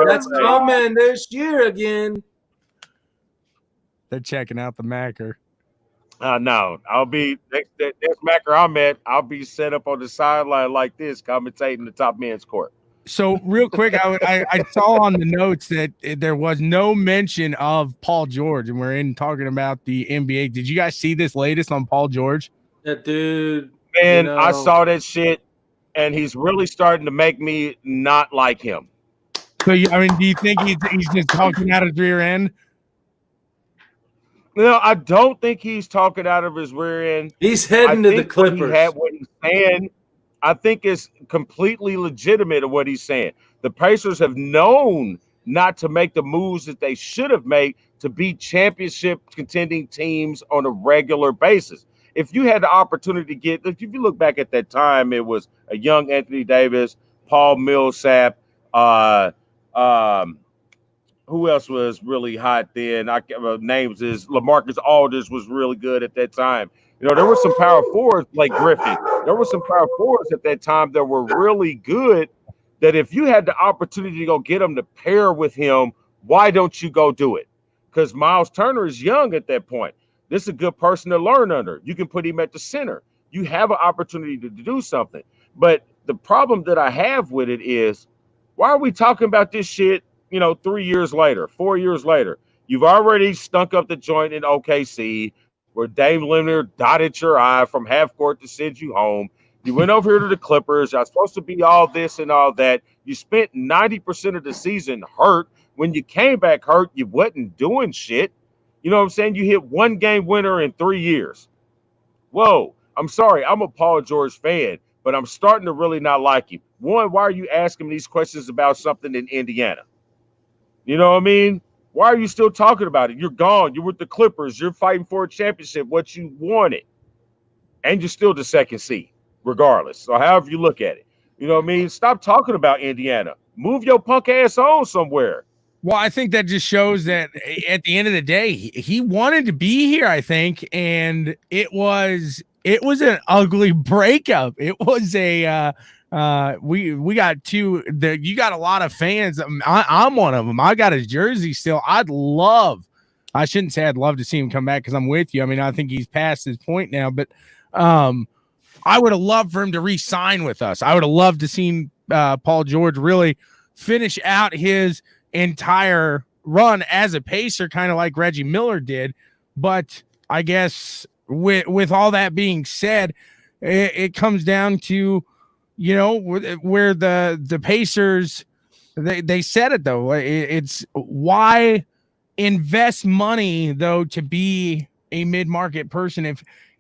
that's coming this year again. They're checking out the Macker. No, I'll be next Macker I'm at. I'll be set up on the sideline like this, commentating the top men's court. So real quick, I saw on the notes that there was no mention of Paul George, and we're talking about the NBA. Did you guys see this latest on Paul George? That dude, man, I saw that shit, and he's really starting to make me not like him. So, do you think he's just talking out of his rear end? No, I don't think he's talking out of his rear end. He's heading to the Clippers. What he's saying, I think it's completely legitimate of what he's saying. The Pacers have known not to make the moves that they should have made to beat championship contending teams on a regular basis. If you had the opportunity to if you look back at that time, it was a young Anthony Davis, Paul Millsap, who else was really hot then? Names is LaMarcus Aldridge was really good at that time. There were some power forwards, Blake Griffin. There were some power forwards at that time that were really good, that if you had the opportunity to go get them to pair with him, why don't you go do it? Because Miles Turner is young at that point. This is a good person to learn under. You can put him at the center. You have an opportunity to do something. But the problem that I have with it is, why are we talking about this shit, 3 years later, 4 years later? You've already stunk up the joint in OKC, where Dame Lillard dotted your eye from half court to send you home. You went over here to the Clippers. You're supposed to be all this and all that. You spent 90% of the season hurt. When you came back hurt, you wasn't doing shit. You know what I'm saying? You hit one game winner in 3 years. Whoa. I'm sorry. I'm a Paul George fan, but I'm starting to really not like him. One, why are you asking these questions about something in Indiana? You know what I mean? Why are you still talking about it? You're gone. You're with the Clippers. You're fighting for a championship, what you wanted. And you're still the second seed, regardless. So however you look at it. You know what I mean? Stop talking about Indiana. Move your punk ass on somewhere. Well, I think that just shows that at the end of the day, he wanted to be here, I think, and it was an ugly breakup. It was a we got you got a lot of fans. I'm one of them. I got his jersey still. I shouldn't say I'd love to see him come back because I'm with you. I mean, I think he's past his point now, but I would have loved for him to re-sign with us. I would have loved to see Paul George really finish out his entire run as a Pacer, kind of like Reggie Miller did. But I guess with all that being said, it comes down to, where the Pacers, they said it though. It's why invest money though to be a mid-market person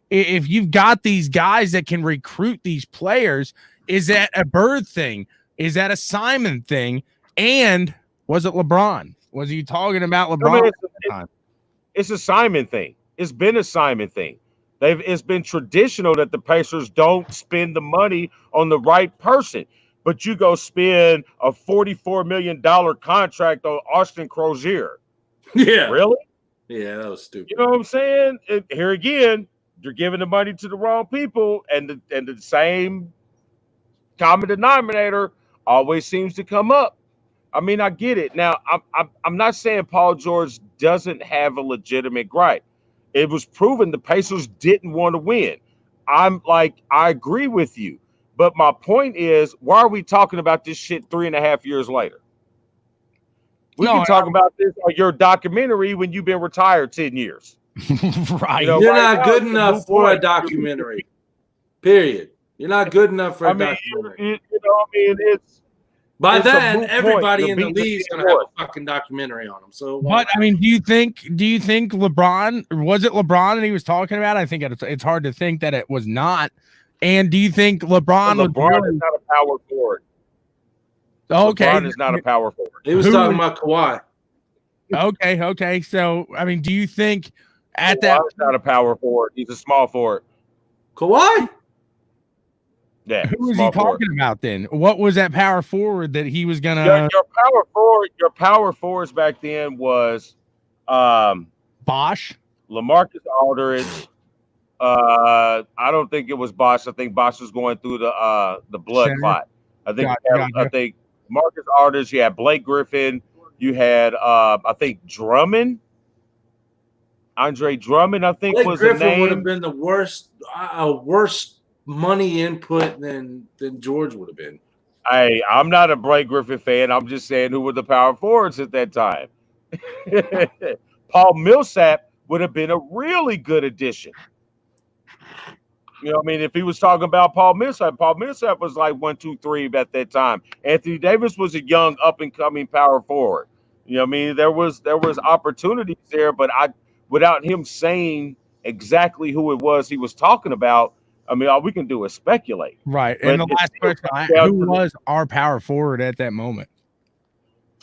if you've got these guys that can recruit these players? Is that a Bird thing? Is that a Simon thing? And was it LeBron? Was he talking about LeBron? It's a Simon thing. It's been a Simon thing. It's been traditional that the Pacers don't spend the money on the right person, but you go spend a $44 million contract on Austin Crozier. Yeah. Really? Yeah, that was stupid. You know what I'm saying? Here again, you're giving the money to the wrong people, and the same common denominator always seems to come up. I mean, I get it. Now, I'm not saying Paul George doesn't have a legitimate gripe. It was proven the Pacers didn't want to win. I agree with you. But my point is, why are we talking about this shit 3.5 years later? We can talk about this on your documentary when you've been retired 10 years. Right. You're not good enough for a documentary. Period. You're not good enough for a documentary. It's by then everybody in the league is gonna have a fucking documentary on him. So, but I mean, do you think LeBron, was it LeBron that he was talking about? I think it's hard to think that it was not. And do you think LeBron is not a power forward? Okay, LeBron is not a power forward. He was talking about Kawhi. Okay. So, I mean, do you think Kawhi's not a power forward? He's a small forward. Kawhi? Yeah. Who was he talking about then? What was that power forward that he was gonna? Your power forwards back then was Bosh, LaMarcus Aldridge. I don't think it was Bosh. I think Bosh was going through the blood clot. I think Marcus Aldridge. You had Blake Griffin. You had I think Drummond. Andre Drummond, I think, Blake was Griffin the name. Would have been the worst money input than George would have been. I'm not a Blake Griffin fan. I'm just saying who were the power forwards at that time. Paul Millsap would have been a really good addition. You know what I mean? If he was talking about Paul Millsap was like 1, 2, 3 at that time. Anthony Davis was a young up-and-coming power forward. You know what I mean? There was opportunities there, but without him saying exactly who it was he was talking about, I mean, all we can do is speculate. Right. And the last question, who was our power forward at that moment?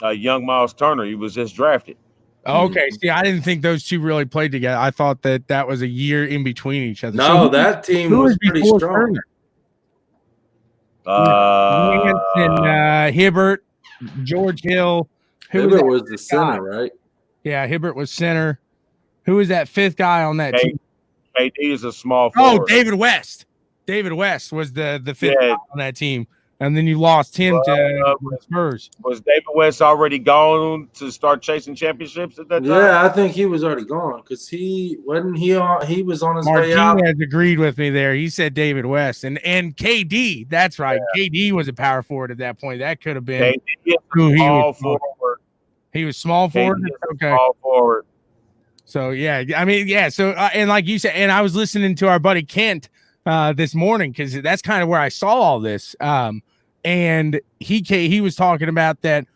Young Miles Turner. He was just drafted. Okay. See, I didn't think those two really played together. I thought that was a year in between each other. No, that team was pretty strong. Hibbert, George Hill. Hibbert was the center, right? Yeah, Hibbert was center. Who was that fifth guy on that team? KD is a small forward. Oh, David West. David West was the fifth guy on that team. And then you lost him to Spurs. Was David West already gone to start chasing championships at that time? Yeah, I think he was already gone because he was on his way out. Martinez agreed with me there. He said David West and KD. That's right. Yeah. KD was a power forward at that point. That could have been who he was. Forward. He was small forward. Okay. Small forward. So yeah, I mean, yeah. So and like you said, and I was listening to our buddy Kent this morning because that's kind of where I saw all this. And he was talking about that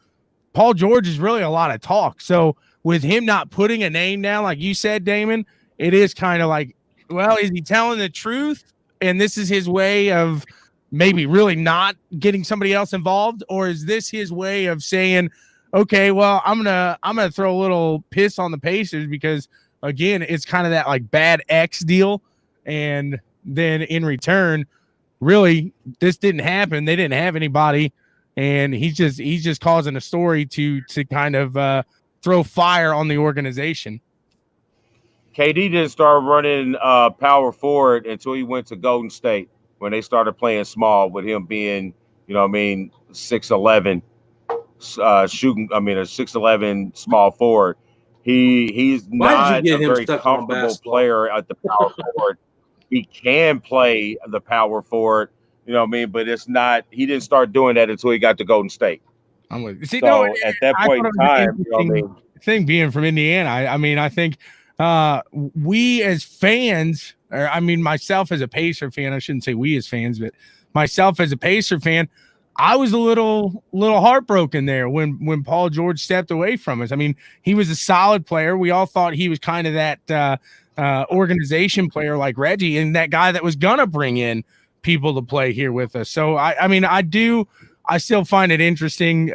Paul George is really a lot of talk. So with him not putting a name down, like you said, Damon, it is kind of like, well, is he telling the truth? And this is his way of maybe really not getting somebody else involved, or is this his way of saying, okay, well, I'm gonna throw a little piss on the Pacers because again, it's kind of that like bad X deal, and then in return, really, this didn't happen. They didn't have anybody, and he's just causing a story to kind of throw fire on the organization. KD didn't start running power forward until he went to Golden State when they started playing small with him being, 6'11", shooting. I mean, a 6'11" small forward. He's not a very comfortable player at the power forward. He can play the power forward, you know what I mean? But it's not, he didn't start doing that until he got to Golden State. I'm with you. See, so at that point in time, you know what I mean? Thing being from Indiana, I think we as fans, or I mean, myself as a Pacer fan, I shouldn't say we as fans, but myself as a Pacer fan, I was a little heartbroken there when Paul George stepped away from us. I mean, he was a solid player. We all thought he was kind of that organization player like Reggie, and that guy that was gonna bring in people to play here with us. So I mean, I still find it interesting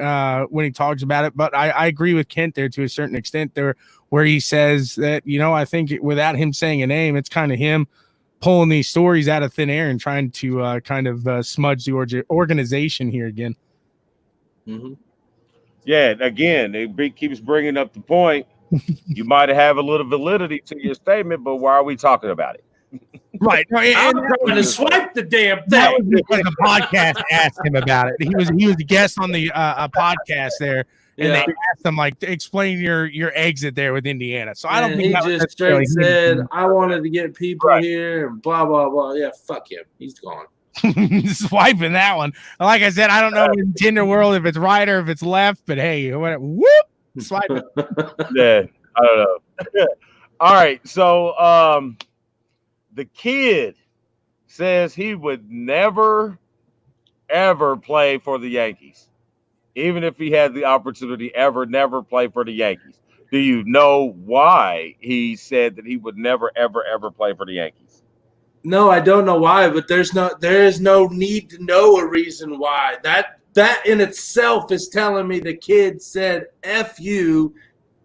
when he talks about it, but I agree with Kent there to a certain extent there, where he says that, I think without him saying a name, it's kind of him pulling these stories out of thin air and trying to kind of smudge the organization here again. Mm-hmm. Yeah, again, it keeps bringing up the point. You might have a little validity to your statement, but why are we talking about it? Right. No, I'm going to swipe the damn thing. That was because the podcast asked him about it. He was a guest on the a podcast there, and they asked him like, explain your exit there with Indiana. So I don't think he just straight said, I wanted to get people here and blah blah blah. Yeah, fuck him. He's gone. Swiping that one. Like I said, I don't know in Tinder world if it's right or if it's left, but hey, whatever. Whoop, swipe it. Yeah, I don't know. All right, so the kid says he would never, ever play for the Yankees. Even if he had the opportunity, never play for the Yankees. Do you know why he said that he would never, ever play for the Yankees? No, I don't know why, but there is no need to know a reason why. That in itself is telling me the kid said F you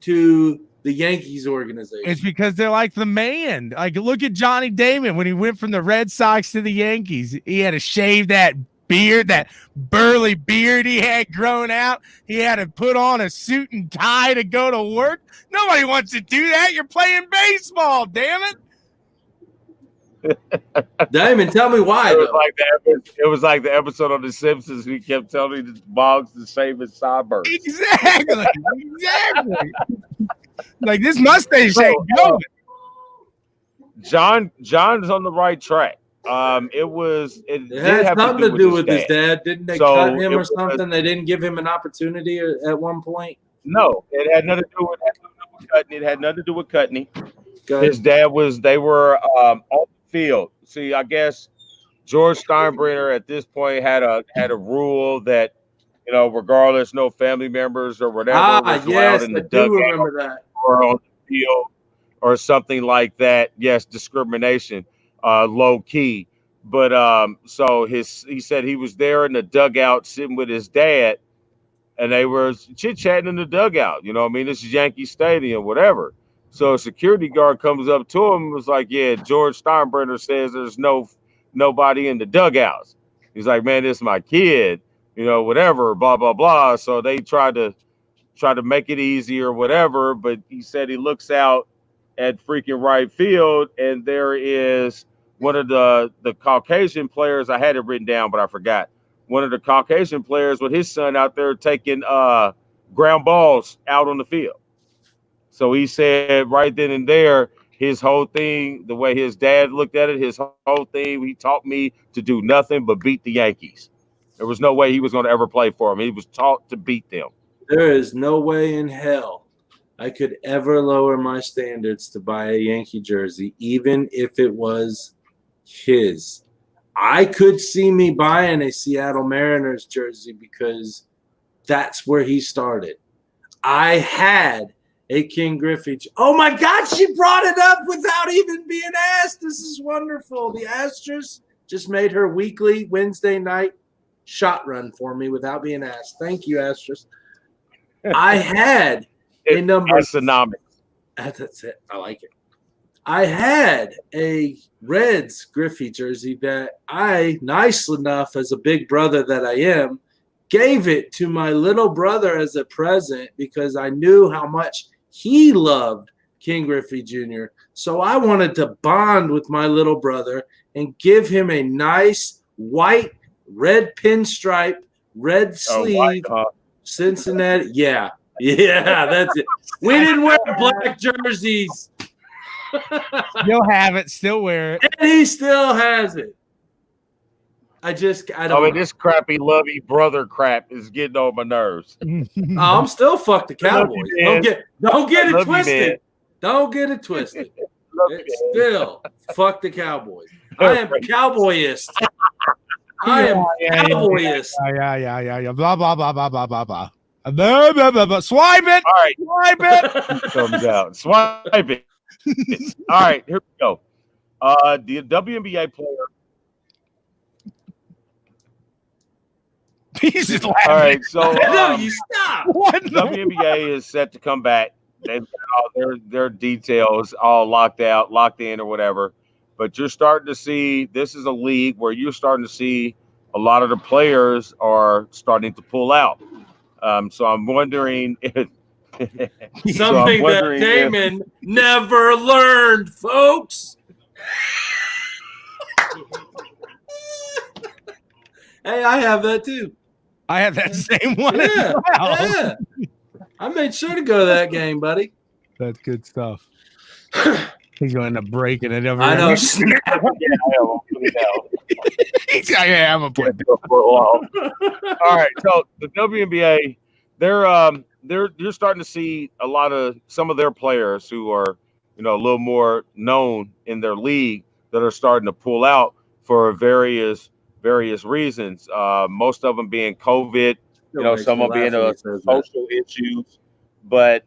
to the Yankees organization. It's because they're like the man. Like, look at Johnny Damon when he went from the Red Sox to the Yankees. He had to shave that beard, that burly beard he had grown out. He had to put on a suit and tie to go to work. Nobody wants to do that. You're playing baseball, damn it. Damon, tell me why. It was like the episode of The Simpsons. He kept telling me Boggs to shave his sideburns. Exactly. Like, this mustache ain't going. John's on the right track. It had something to do with his dad. Didn't they cut him or something? They didn't give him an opportunity at one point. No, it had nothing to do with Cutney. It had nothing to do with Cutney. His dad they were on the field. See, I guess George Steinbrenner at this point had a rule that, regardless, no family members or whatever was allowed in the dugout or on the field or something like that. Yes, discrimination, low key. But so he said he was there in the dugout sitting with his dad, and they were chit-chatting in the dugout. This is Yankee Stadium, whatever. So a security guard comes up to him and was like, yeah, George Steinbrenner says there's nobody in the dugouts. He's like, man, this is my kid, whatever, blah, blah, blah. So they tried to make it easy or whatever, but he said he looks out at freaking right field, and there is one of the Caucasian players. I had it written down, but I forgot. One of the Caucasian players with his son out there taking ground balls out on the field. So he said right then and there, his whole thing, the way his dad looked at it, his whole thing, he taught me to do nothing but beat the Yankees. There was no way he was going to ever play for them. He was taught to beat them. There is no way in hell I could ever lower my standards to buy a Yankee jersey, even if it was his. I could see me buying a Seattle Mariners jersey because that's where he started. I had a King Griffey. Oh my God, she brought it up without even being asked. This is wonderful. The Astros just made her weekly Wednesday night shot run for me without being asked. Thank you, Astros. I had a number. Astronomical. That's it. I like it. I had a Reds Griffey jersey that I, nice enough as a big brother that I am, gave it to my little brother as a present because I knew how much he loved King Griffey Jr. So I wanted to bond with my little brother and give him a nice white, red pinstripe, red sleeve, Cincinnati. Yeah, that's it. We didn't wear black jerseys. You'll have it, still wear it. And he still has it. I don't know. This crappy lovey brother crap is getting on my nerves. I'm still fuck the Cowboys. Don't get it twisted. Don't get it twisted. It's still fuck the Cowboys. I am a cowboyist. I am cowboyist. Yeah. Blah blah blah blah blah blah blah. Blah, blah, blah, blah. Swipe it. All right. Swipe it. Comes out. Swipe it. All right, here we go. The WNBA player. He's just All laughing. right, so No, you stop. What? WNBA is set to come back. They've got all their details all locked in, or whatever. But you're starting to see this is a league where you're starting to see a lot of the players are starting to pull out. So I'm wondering if Something that Damon never learned, folks. Hey, I have that too. I have that same one. As Yeah, well. yeah. I made sure to go to that game, buddy. That's good stuff. He's going to end up breaking it over I know. He's like, yeah, I'm gonna put it. All right, so the WNBA, you're starting to see some of their players who are, a little more known in their league that are starting to pull out for various reasons. Most of them being COVID, some of them being social issues. But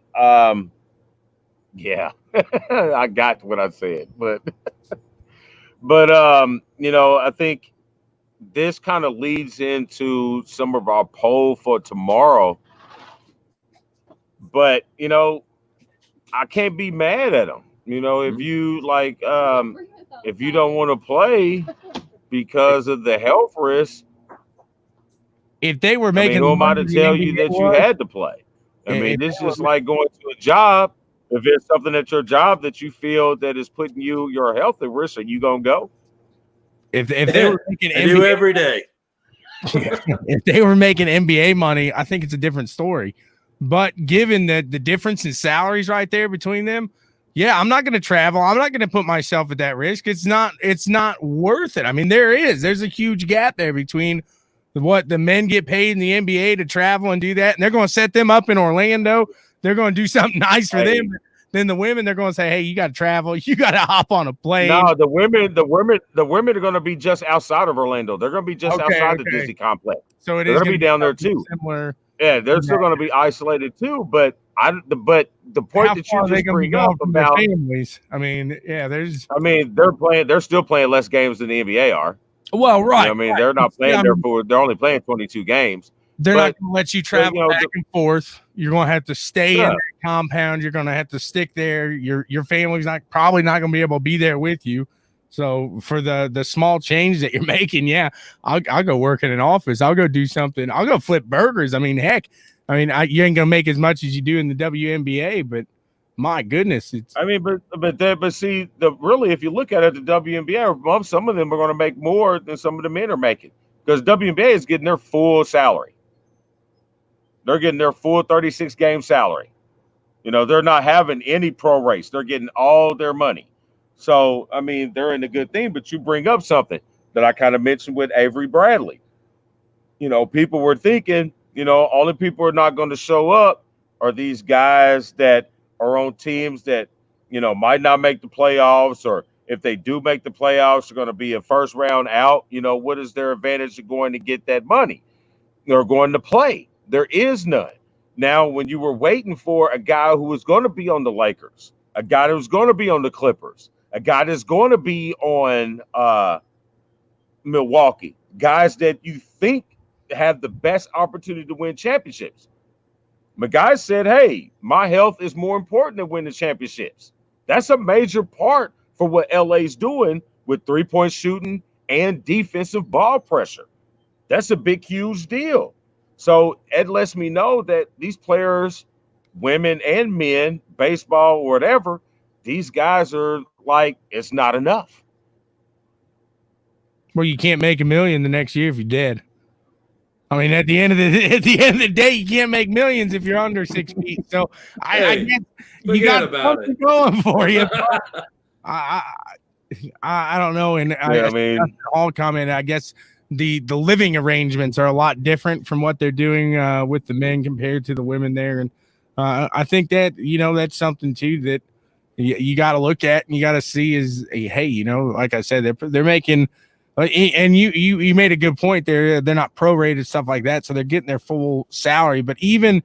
yeah, I got what I said. But I think this kind of leads into some of our poll for tomorrow. But I can't be mad at them. If you if you don't want to play because of the health risk, if they were making, who am I to tell you that you had to play? This is like going to a job. If it's something at your job that you feel that is putting your health at risk, are you gonna go? If they were making NBA, every day. If they were making NBA money, I think it's a different story. But given the difference in salaries right there between them, yeah, I'm not going to travel. I'm not going to put myself at that risk. It's not worth it. There's a huge gap there between what the men get paid in the NBA to travel and do that. And they're going to set them up in Orlando. They're going to do something nice for them. Then the women, they're going to say, hey, you got to travel. You got to hop on a plane. No, the women are going to be just outside of Orlando. They're going to be just outside the Disney complex. So they're going to be down there too. Similar. Yeah, they're still going to be isolated too. But the point that you just bring up about families. There's. They're still playing less games than the NBA are. Well, right. They're not playing they're only playing 22 games. They're not going to let you travel back and forth. You're going to have to stay in that compound. You're going to have to stick there. Your family's probably not going to be able to be there with you. So for the small change that you're making, yeah, I'll go work in an office. I'll go do something. I'll go flip burgers. Heck, you ain't going to make as much as you do in the WNBA, but my goodness, it's. But see, if you look at it, the WNBA, some of them are going to make more than some of the men are making because WNBA is getting their full salary. They're getting their full 36-game salary. They're not having any pro race. They're getting all their money. So, they're in a good thing. But you bring up something that I kind of mentioned with Avery Bradley. People were thinking, only people are not going to show up are these guys that are on teams that, might not make the playoffs, or if they do make the playoffs, they're going to be a first round out. What is their advantage of going to get that money? They're going to play. There is none. Now, when you were waiting for a guy who was going to be on the Lakers, a guy that was going to be on the Clippers, a guy that's going to be on Milwaukee, guys that you think have the best opportunity to win championships. My guy said, hey, my health is more important than winning championships. That's a major part for what LA's doing with three-point shooting and defensive ball pressure. That's a big, huge deal. So it lets me know that these players, women and men, baseball or whatever, these guys are like, it's not enough. Well, you can't make $1 million the next year if you're dead. At the end of the day, you can't make millions if you're under 6 feet. So I guess you got something going for you. I don't know, and all comment. I guess the living arrangements are a lot different from what they're doing with the men compared to the women there, and I think that that's something too that you got to look at and you got to see is, hey, like I said, they're making And you made a good point there. They're not prorated, stuff like that, so they're getting their full salary. But even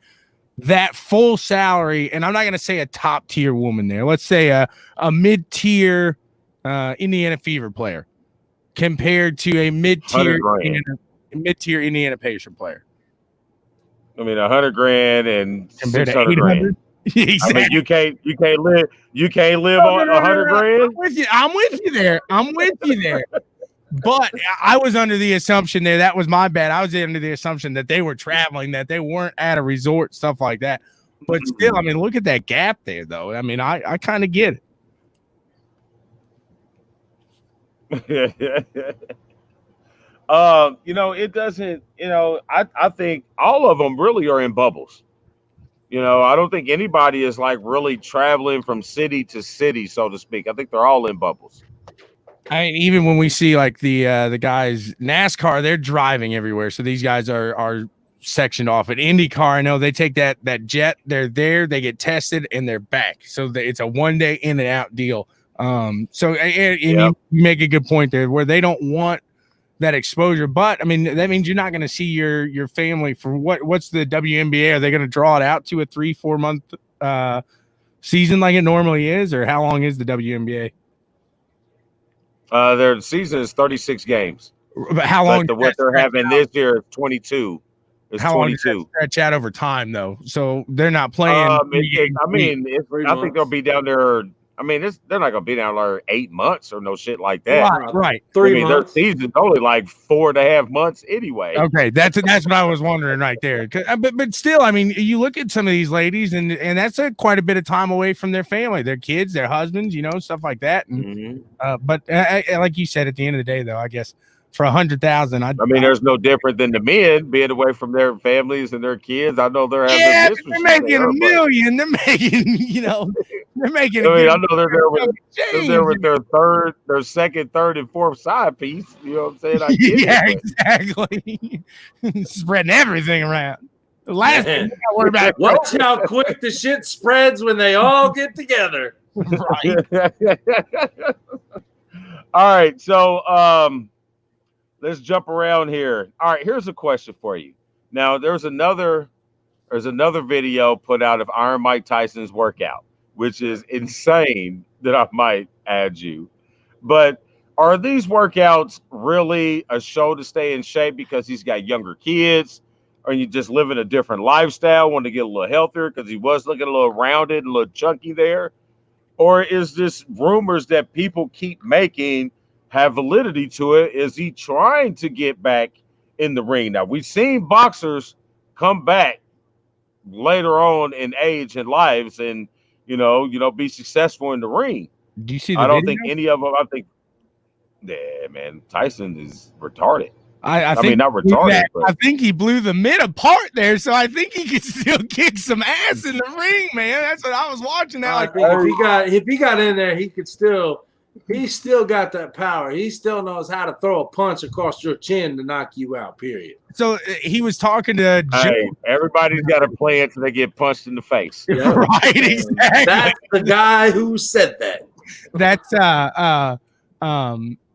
that full salary, and I'm not going to say a top tier woman there. Let's say a mid tier Indiana Fever player compared to a mid tier Indiana Patient player. I mean, $100,000 and compared $600,000. Exactly. I mean, you can't live on $100,000. I'm with you there. But I was under the assumption there. That was my bad. I was under the assumption that they were traveling, that they weren't at a resort, stuff like that. But still, I mean, look at that gap there, though. I mean, I kind of get it. It doesn't. I think all of them really are in bubbles. I don't think anybody is like really traveling from city to city, so to speak. I think they're all in bubbles. I mean, even when we see like the guys NASCAR, they're driving everywhere. So these guys are sectioned off. At IndyCar, I know they take that jet. They're there, they get tested, and they're back. So it's a 1 day in and out deal. You make a good point there, where they don't want that exposure. But I mean, that means you're not going to see your family for what's the WNBA? Are they going to draw it out to a 3-4 month season like it normally is, or how long is the WNBA? Their season is 36 games. But how long? But what they're having this year is 22. It's how 22. Long does that stretch out over time, though? So they're not playing. I think they'll be down there. I mean, they're not going to be down there 8 months or no shit like that. Right. 3 months. Their season's only like 4.5 months anyway. Okay, that's what I was wondering right there. But still, I mean, you look at some of these ladies, and that's quite a bit of time away from their family, their kids, their husbands, stuff like that. And, but like you said, at the end of the day, though, I guess for $100,000, I mean, there's no different than the men being away from their families and their kids. I know they're having they're making $1 million. They're making, they're making. I know they're there with their second, third, and fourth side piece. You know what I'm saying? I get it, exactly. Spreading everything around. The last thing I worry about. Watch how quick the shit spreads when they all get together. Right. All right, so let's jump around here. All right, here's a question for you. Now, there's another video put out of Iron Mike Tyson's workout, which is insane that I might add you. But are these workouts really a show to stay in shape because he's got younger kids? Or you just living a different lifestyle, want to get a little healthier because he was looking a little rounded and a little chunky there? Or is this rumors that people keep making have validity to it? Is he trying to get back in the ring? Now, we've seen boxers come back later on in age and lives and be successful in the ring. Do you see I don't think any of them. I think, yeah, man, Tyson is retarded. I mean, not retarded. I think he blew the mid apart there, so I think he could still kick some ass in the ring, man. That's what I was watching. That if he got in there, he could still. He still got that power. He still knows how to throw a punch across your chin to knock you out, period. So he was talking to Joe. Everybody's got to play until they get punched in the face. Yeah. Right, exactly. That's the guy who said that. That's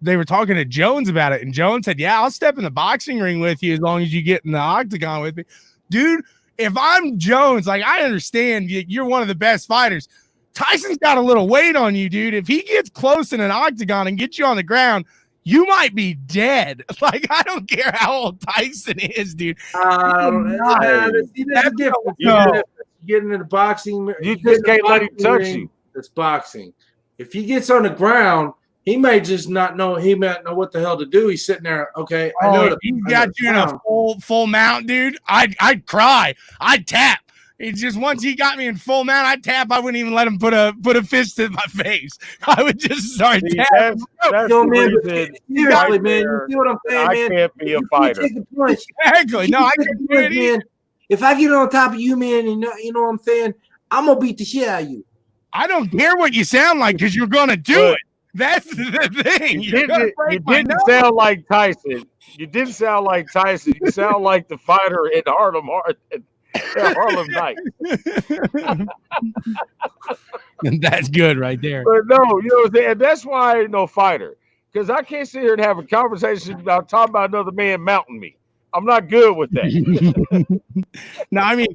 they were talking to Jones about it, and Jones said, yeah, I'll step in the boxing ring with you as long as you get in the octagon with me. Dude, if I'm Jones, like, I understand you're one of the best fighters. Tyson's got a little weight on you, dude. If he gets close in an octagon and gets you on the ground, you might be dead. Like, I don't care how old Tyson is, dude. That's different. Getting in the boxing, you just can't let him touch you. It's boxing. If he gets on the ground, he may just not know. He might know what the hell to do. He's sitting there. Okay, I know. He got you in a full mount, dude. I'd cry. I'd tap. It's just once he got me in full mount, I'd tap. I wouldn't even let him put a fist in my face. I would just start tapping. That's the reason. Seriously, man. You see what I'm saying, man? I can't be a fighter. Exactly. No, I can't do it, man. If I get on top of you, man, and you know what I'm saying, I'm gonna beat the shit out of you. I don't care what you sound like because you're gonna do it. That's the thing. You didn't sound like Tyson. You didn't sound like Tyson. You sound like the fighter in Harlem Night. And that's good right there. But no, you know what I'm saying? That's why I ain't no fighter. because I can't sit here and have a conversation about talking about another man mounting me. I'm not good with that. No, I mean,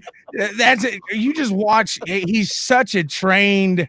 that's it. You just watch. He's such a trained.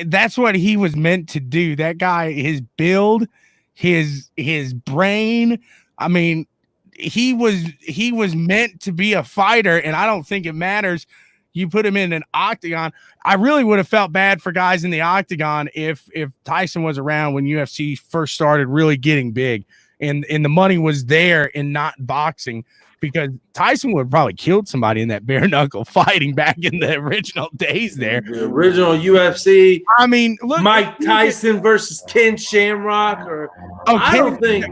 That's what he was meant to do. That guy, his build, his brain. I mean, he was meant to be a fighter, and I don't think it matters. You put him in an octagon. I really would have felt bad for guys in the octagon if Tyson was around when UFC first started really getting big, and the money was there in not boxing, because Tyson would have probably killed somebody in that bare knuckle fighting back in the original days there. The original UFC. I mean, look, Mike Tyson versus Ken Shamrock. I don't think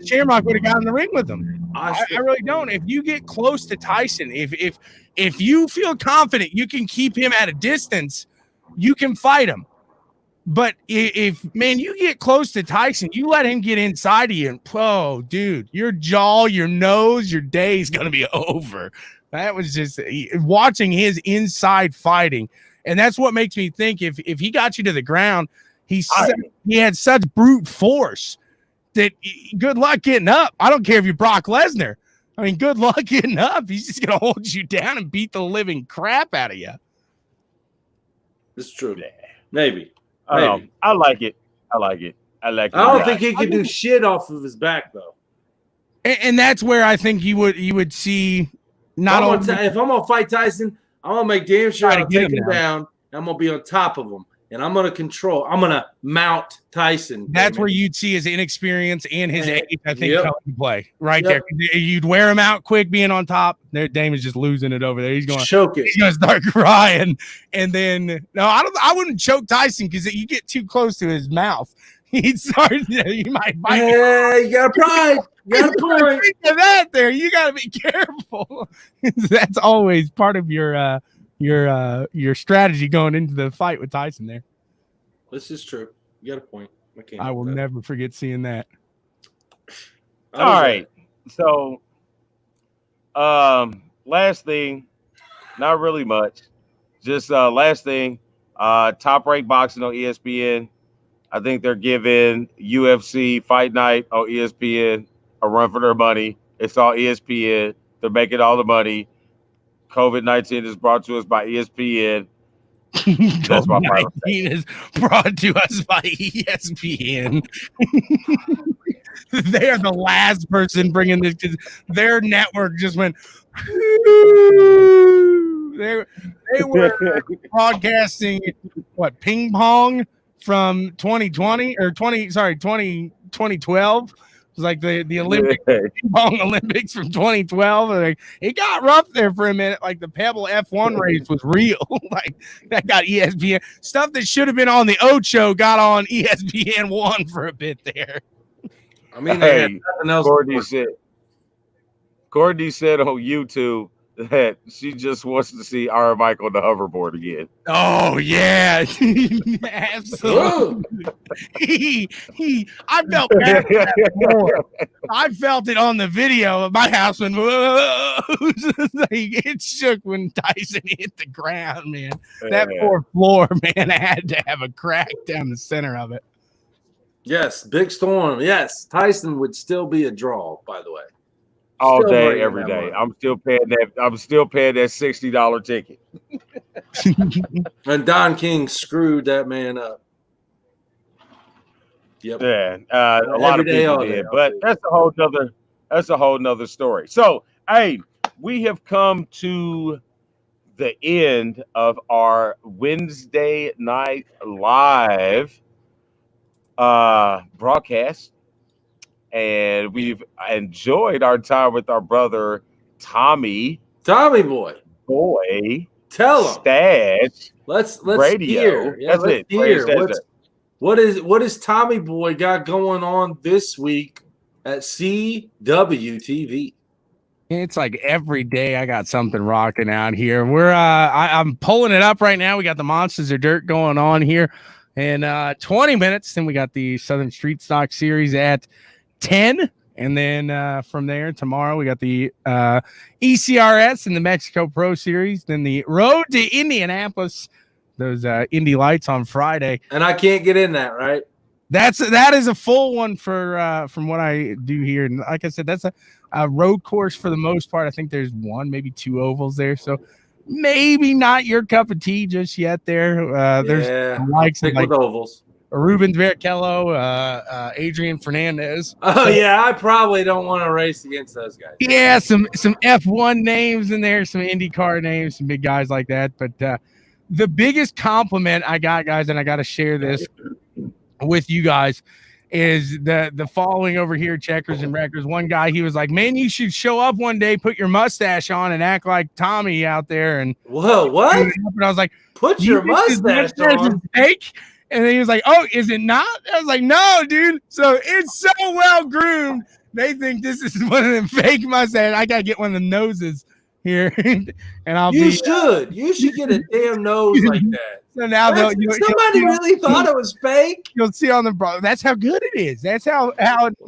Shamrock would have gotten in the ring with him. I really don't. If you get close to Tyson, if you feel confident you can keep him at a distance, you can fight him. But if you get close to Tyson, you let him get inside of you, and oh, dude, your jaw, your nose, your day is going to be over. That was just watching his inside fighting. And that's what makes me think if he got you to the ground, he had such brute force that good luck getting up. I don't care if you're Brock Lesnar. I mean, good luck getting up. He's just going to hold you down and beat the living crap out of you. It's true. Maybe. I like it. I don't think he could do shit off of his back, though. And that's where I think you would see not only if I'm gonna fight Tyson, I'm gonna make damn sure I take him down. I'm gonna be on top of him, and I'm gonna mount Tyson. That's where you'd see his inexperience and his age, I think, come into play right there. You'd wear him out quick being on top. There, Damon's just losing it over there. He's going to choke it. He's going to start crying. And then, no, I wouldn't choke Tyson, because you get too close to his mouth. He'd start, you might bite. Yeah, you got pride. You got a point. Think of that there. You got to be careful. That's always part of your strategy going into the fight with Tyson there. This is true. You got a point. I will never forget seeing that. All right. So, last thing, not really much. Just last thing, Top Rank Boxing on ESPN. I think they're giving UFC Fight Night on ESPN a run for their money. It's all ESPN. They're making all the money. COVID-19 is brought to us by ESPN. That's my final thing. Is brought to us by ESPN. They are the last person bringing this, because their network just went. They were broadcasting ping pong from 2020 or 2012. It was like the Olympic ping pong Olympics from 2012. It got rough there for a minute. Like the Pebble F1 race was real. Like that got ESPN stuff that should have been on the Ocho got on ESPN 1 for a bit there. I mean, they had nothing else. Courtney said on YouTube that she just wants to see our Michael on the hoverboard again. Oh yeah, absolutely. I felt bad for that more. I felt it on the video of my house when it shook when Tyson hit the ground, man. That poor floor, man, had to have a crack down the center of it. Yes, big storm. Yes, Tyson would still be a draw, by the way. All day, every day. I'm still paying that $60 ticket. And Don King screwed that man up. Yep. Yeah, a lot of people did, but that's a whole nother story. So, hey, we have come to the end of our Wednesday night live broadcast. And we've enjoyed our time with our brother Tommy boy. Tell him. Stash. Let's radio. Hear. Yeah, let's hear. What is Tommy boy got going on this week at CWTV? It's like every day I got something rocking out here. I'm pulling it up right now. We got the Monsters of Dirt going on here in 20 minutes. Then we got the Southern Street Stock Series at 10, and then from there tomorrow we got the ECRS and the Mexico Pro Series, then the road to Indianapolis, those Indy Lights on Friday. And I can't get in that, right? that is a full one for from what I do here. And like I said, that's a road course for the most part. I think there's one, maybe two ovals there. So maybe not your cup of tea just yet there. There's the likes of like ovals. Ruben Barrichello, Adrian Fernandez. Oh, yeah, I probably don't want to race against those guys. Yeah, some F1 names in there, some IndyCar names, some big guys like that. But the biggest compliment I got, guys, and I got to share this with you guys, is the following over here, Checkers and Wreckers. One guy, he was like, man, you should show up one day, put your mustache on and act like Tommy out there. And whoa, what? And I was like, put your mustache on. Fake? And then he was like, oh, is it not? I was like, no, dude. So it's so well groomed. They think this is one of them fake mustaches. I got to get one of the noses here. And you should get a damn nose like that. So now somebody really thought it was fake. You'll see on the that's how good it is. That's how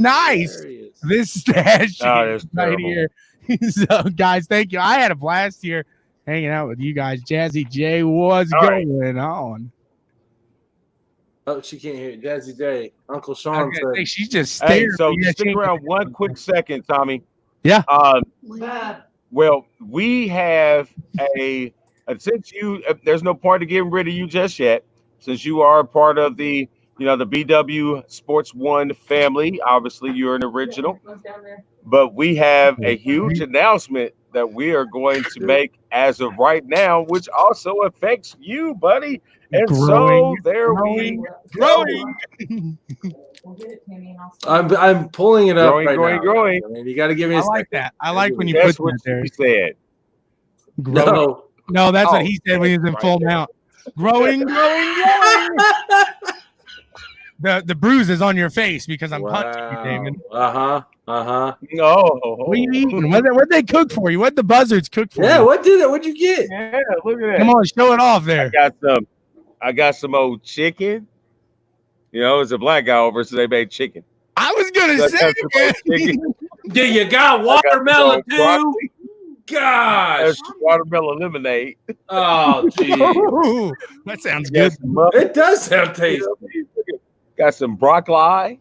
nice this stash is right here. So guys, thank you. I had a blast here hanging out with you guys. Jazzy J, what's going on? Oh, she can't hear it. Jazzy J, Uncle Sean said she's just staring. Hey, so stick around one quick second, Tommy. Yeah. Well, we have since there's no point of getting rid of you just yet, since you are part of the the BWSPORTS1 family. Obviously, you're an original, but we have a huge announcement that we are going to make as of right now, which also affects you, buddy. And so there we go. I'm pulling it up growing. I mean, you got to give me a second. Like that. I like when you put what there. He said. No, that's what he said when he was in full mount. Growing. The bruise is on your face because I'm punching you, Damon. No. What are you eating? What'd they cook for you? What'd the buzzards cook for you? Yeah, what'd you get? Yeah, look at that. Come on, show it off there. I got some old chicken. It's a black guy over, so they made chicken. I was gonna say, do you got watermelon too? Gosh, that's watermelon lemonade. Oh, geez. That sounds good. It does sound tasty. Got some broccoli.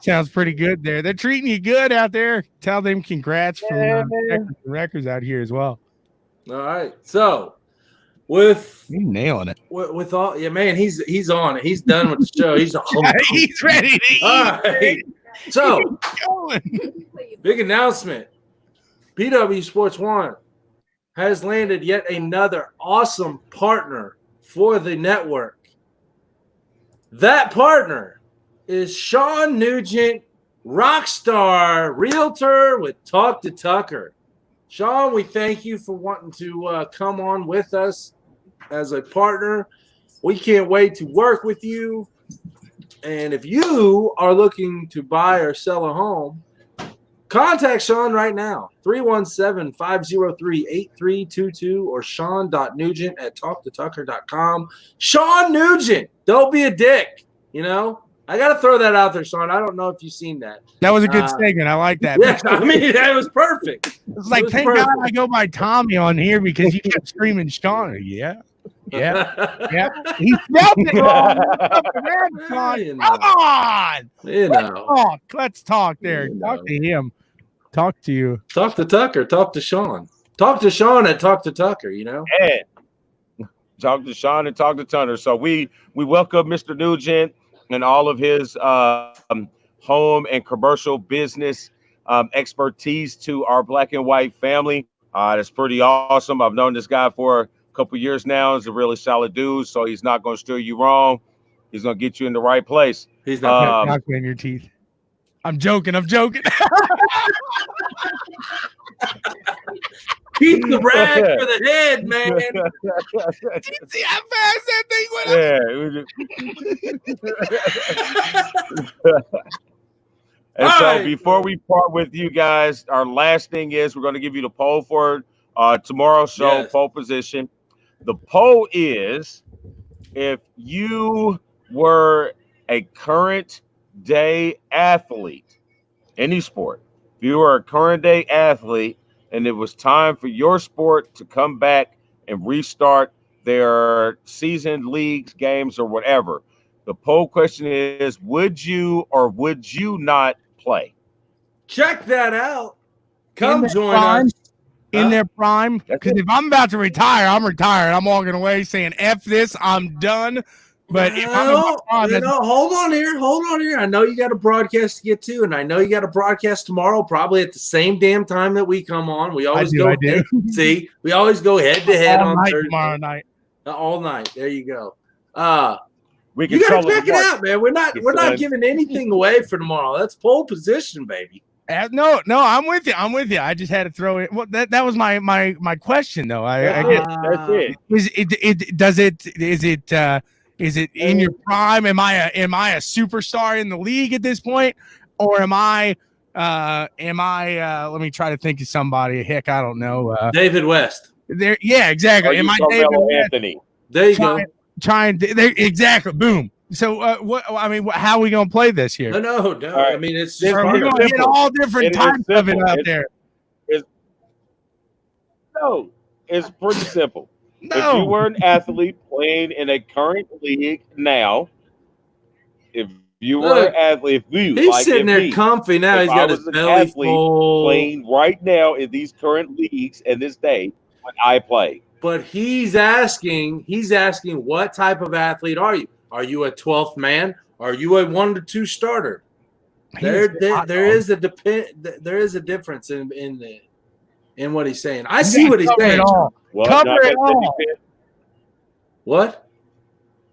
Sounds pretty good there. They're treating you good out there. Tell them congrats from Records out here as well. All right, so. With you nailing it. With all man, he's on it. He's done with the show. He's he's ready to eat. All right. So big announcement. BWSPORTS1 has landed yet another awesome partner for the network. That partner is Sean Nugent, rock star realtor with Talk to Tucker. Sean, we thank you for wanting to come on with us as a partner. We can't wait to work with you. And if you are looking to buy or sell a home, contact Sean right now, 317-503-8322 or sean.nugent@talktotucker.com. Sean Nugent, don't be a dick. I got to throw that out there, Sean. I don't know if you've seen that. That was a good segment. I like that. Yeah, I mean, that was perfect. It's like, thank God I go by Tommy on here because you kept screaming Sean. Yeah. He spelled it wrong. Come on. Let's talk there. Talk to him. Talk to you. Talk to Tucker. Talk to Sean. Talk to Sean and talk to Tucker, Yeah. Talk to Sean and talk to Tucker. So we welcome Mr. Nugent and all of his home and commercial business expertise to our Black and White family. That's pretty awesome. I've known this guy for a couple years now. He's a really solid dude, so he's not going to steer you wrong. He's going to get you in the right place. He's not knocking in your teeth. I'm joking. Keep the rag for the head, man. Did you see how fast that thing went up? And so before we part with you guys, our last thing is we're going to give you the poll for tomorrow's show, poll position. The poll is, if you were a current day athlete, any sport, if you were a current day athlete and it was time for your sport to come back and restart their season, leagues, games, or whatever, The poll question is: would you or would you not play? Check that out. Come their join prime, us. in their prime. That's Because it. if I'm about to retire, I'm retired. I'm walking away saying, F this, I'm done. But if I'm in my prime, Hold on here. I know you got a broadcast to get to, and I know you got a broadcast tomorrow, probably at the same damn time that we come on. We always I do. See, we always go head to head on night Thursday. tomorrow night. All night. There you go. We You can gotta check it out, man. We're not son. giving anything away for tomorrow. That's pole position, baby. No, I'm with you. I just had to throw it. Well, that was my question though. That's it. Is it in your prime? Am I a superstar in the league at this point, or am I let me try to think of somebody. Heck, I don't know. David West. There, yeah, exactly. Are Am you I David Carmelo West? Anthony? There you go. Exactly. Boom. So, how are we gonna play this here? No. Right. I mean, it's This just Are we is gonna hit simple. all different It is types of it simple. out there? No, it's pretty simple. If you No. were an athlete playing in a current league now, if you were an athlete, he's sitting there comfy now. if He's I got was his an belly athlete full. playing right now in these current leagues and this day, when I play, But he's asking what type of athlete are you? Are you a 12th man? Are you a 1 to 2 starter? There is a difference in what he's saying. I see what he's saying. well, Cover I it guess all. What?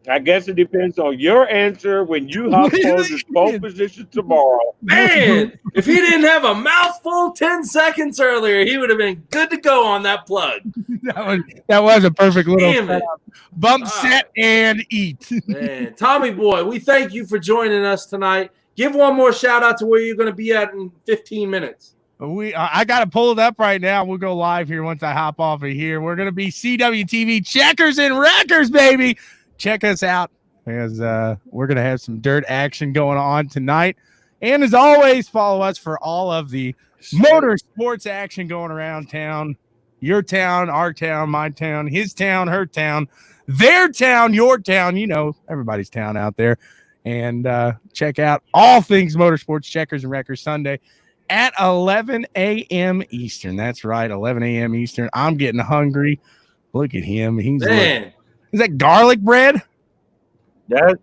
I guess it depends on your answer when you hop on this pole position tomorrow. Man, if he didn't have a mouthful 10 seconds earlier, he would have been good to go on that plug. that was a perfect little Damn it. bump, set, and eat. Man, Tommy boy, we thank you for joining us tonight. Give one more shout out to where you're going to be at in 15 minutes. I got to pull it up right now. We'll go live here once I hop off of here. We're going to be CWTV Checkers and Wreckers, baby. Check us out as we're going to have some dirt action going on tonight. And as always, follow us for all of the motorsports action going around town. Your town, our town, my town, his town, her town, their town, your town, everybody's town out there. And check out all things motorsports, Checkers and Wreckers Sunday at 11 a.m. Eastern. That's right, 11 a.m. Eastern. I'm getting hungry. Look at him. Is that garlic bread? Yes.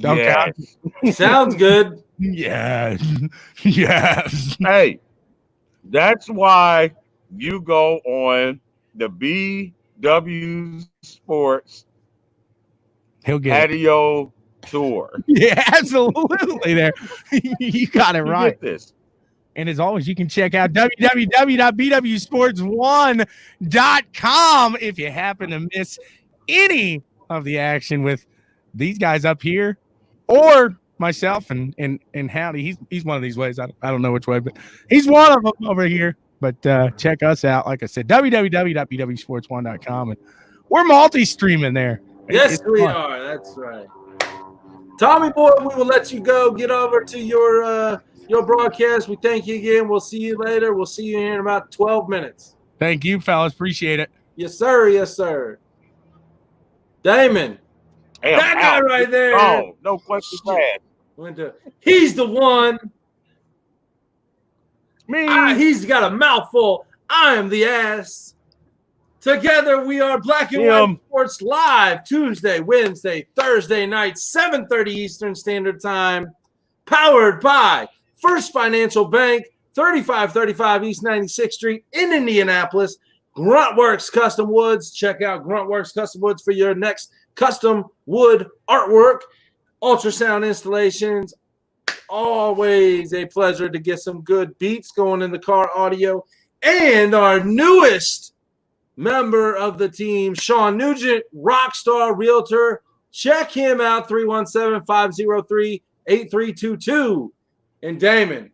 Okay. Sounds good. Yes. Yes. Hey, that's why you go on the BW Sports patio tour. Yeah, absolutely. There, you got it right. Get this. And as always, you can check out www.BWSPORTS1.com if you happen to miss any of the action with these guys up here or myself and Howdy. He's one of these ways. I don't know which way, but he's one of them over here. But check us out. Like I said, www.BWSPORTS1.com. And we're multi-streaming there. Yes, we are. That's right. Tommy boy, we will let you go. Get over to your broadcast. We thank you again. We'll see you later. We'll see you here in about 12 minutes. Thank you, fellas. Appreciate it. Yes, sir. Yes, sir. Damon. Hey, that guy right there. Oh, no question asked. He's the one. Me. He's got a mouthful. I am the ass. Together we are Black and White Sports live Tuesday, Wednesday, Thursday night, 7:30 Eastern Standard Time. Powered by First Financial Bank, 3535 East 96th Street in Indianapolis. Gruntworks Custom Woods. Check out Gruntworks Custom Woods for your next custom wood artwork. Ultrasound Installations. Always a pleasure to get some good beats going in the car audio. And our newest member of the team, Sean Nugent, Rockstar Realtor. Check him out, 317-503-8322. And Damon,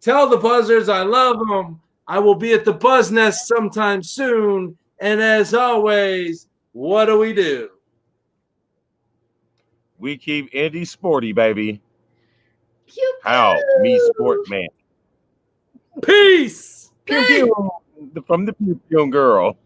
tell the buzzers I love them. I will be at the Buzz Nest sometime soon. And as always, what do? We keep Indy sporty, baby. How? Me sport man. Peace. Pew, pew. From the Pew Pew girl.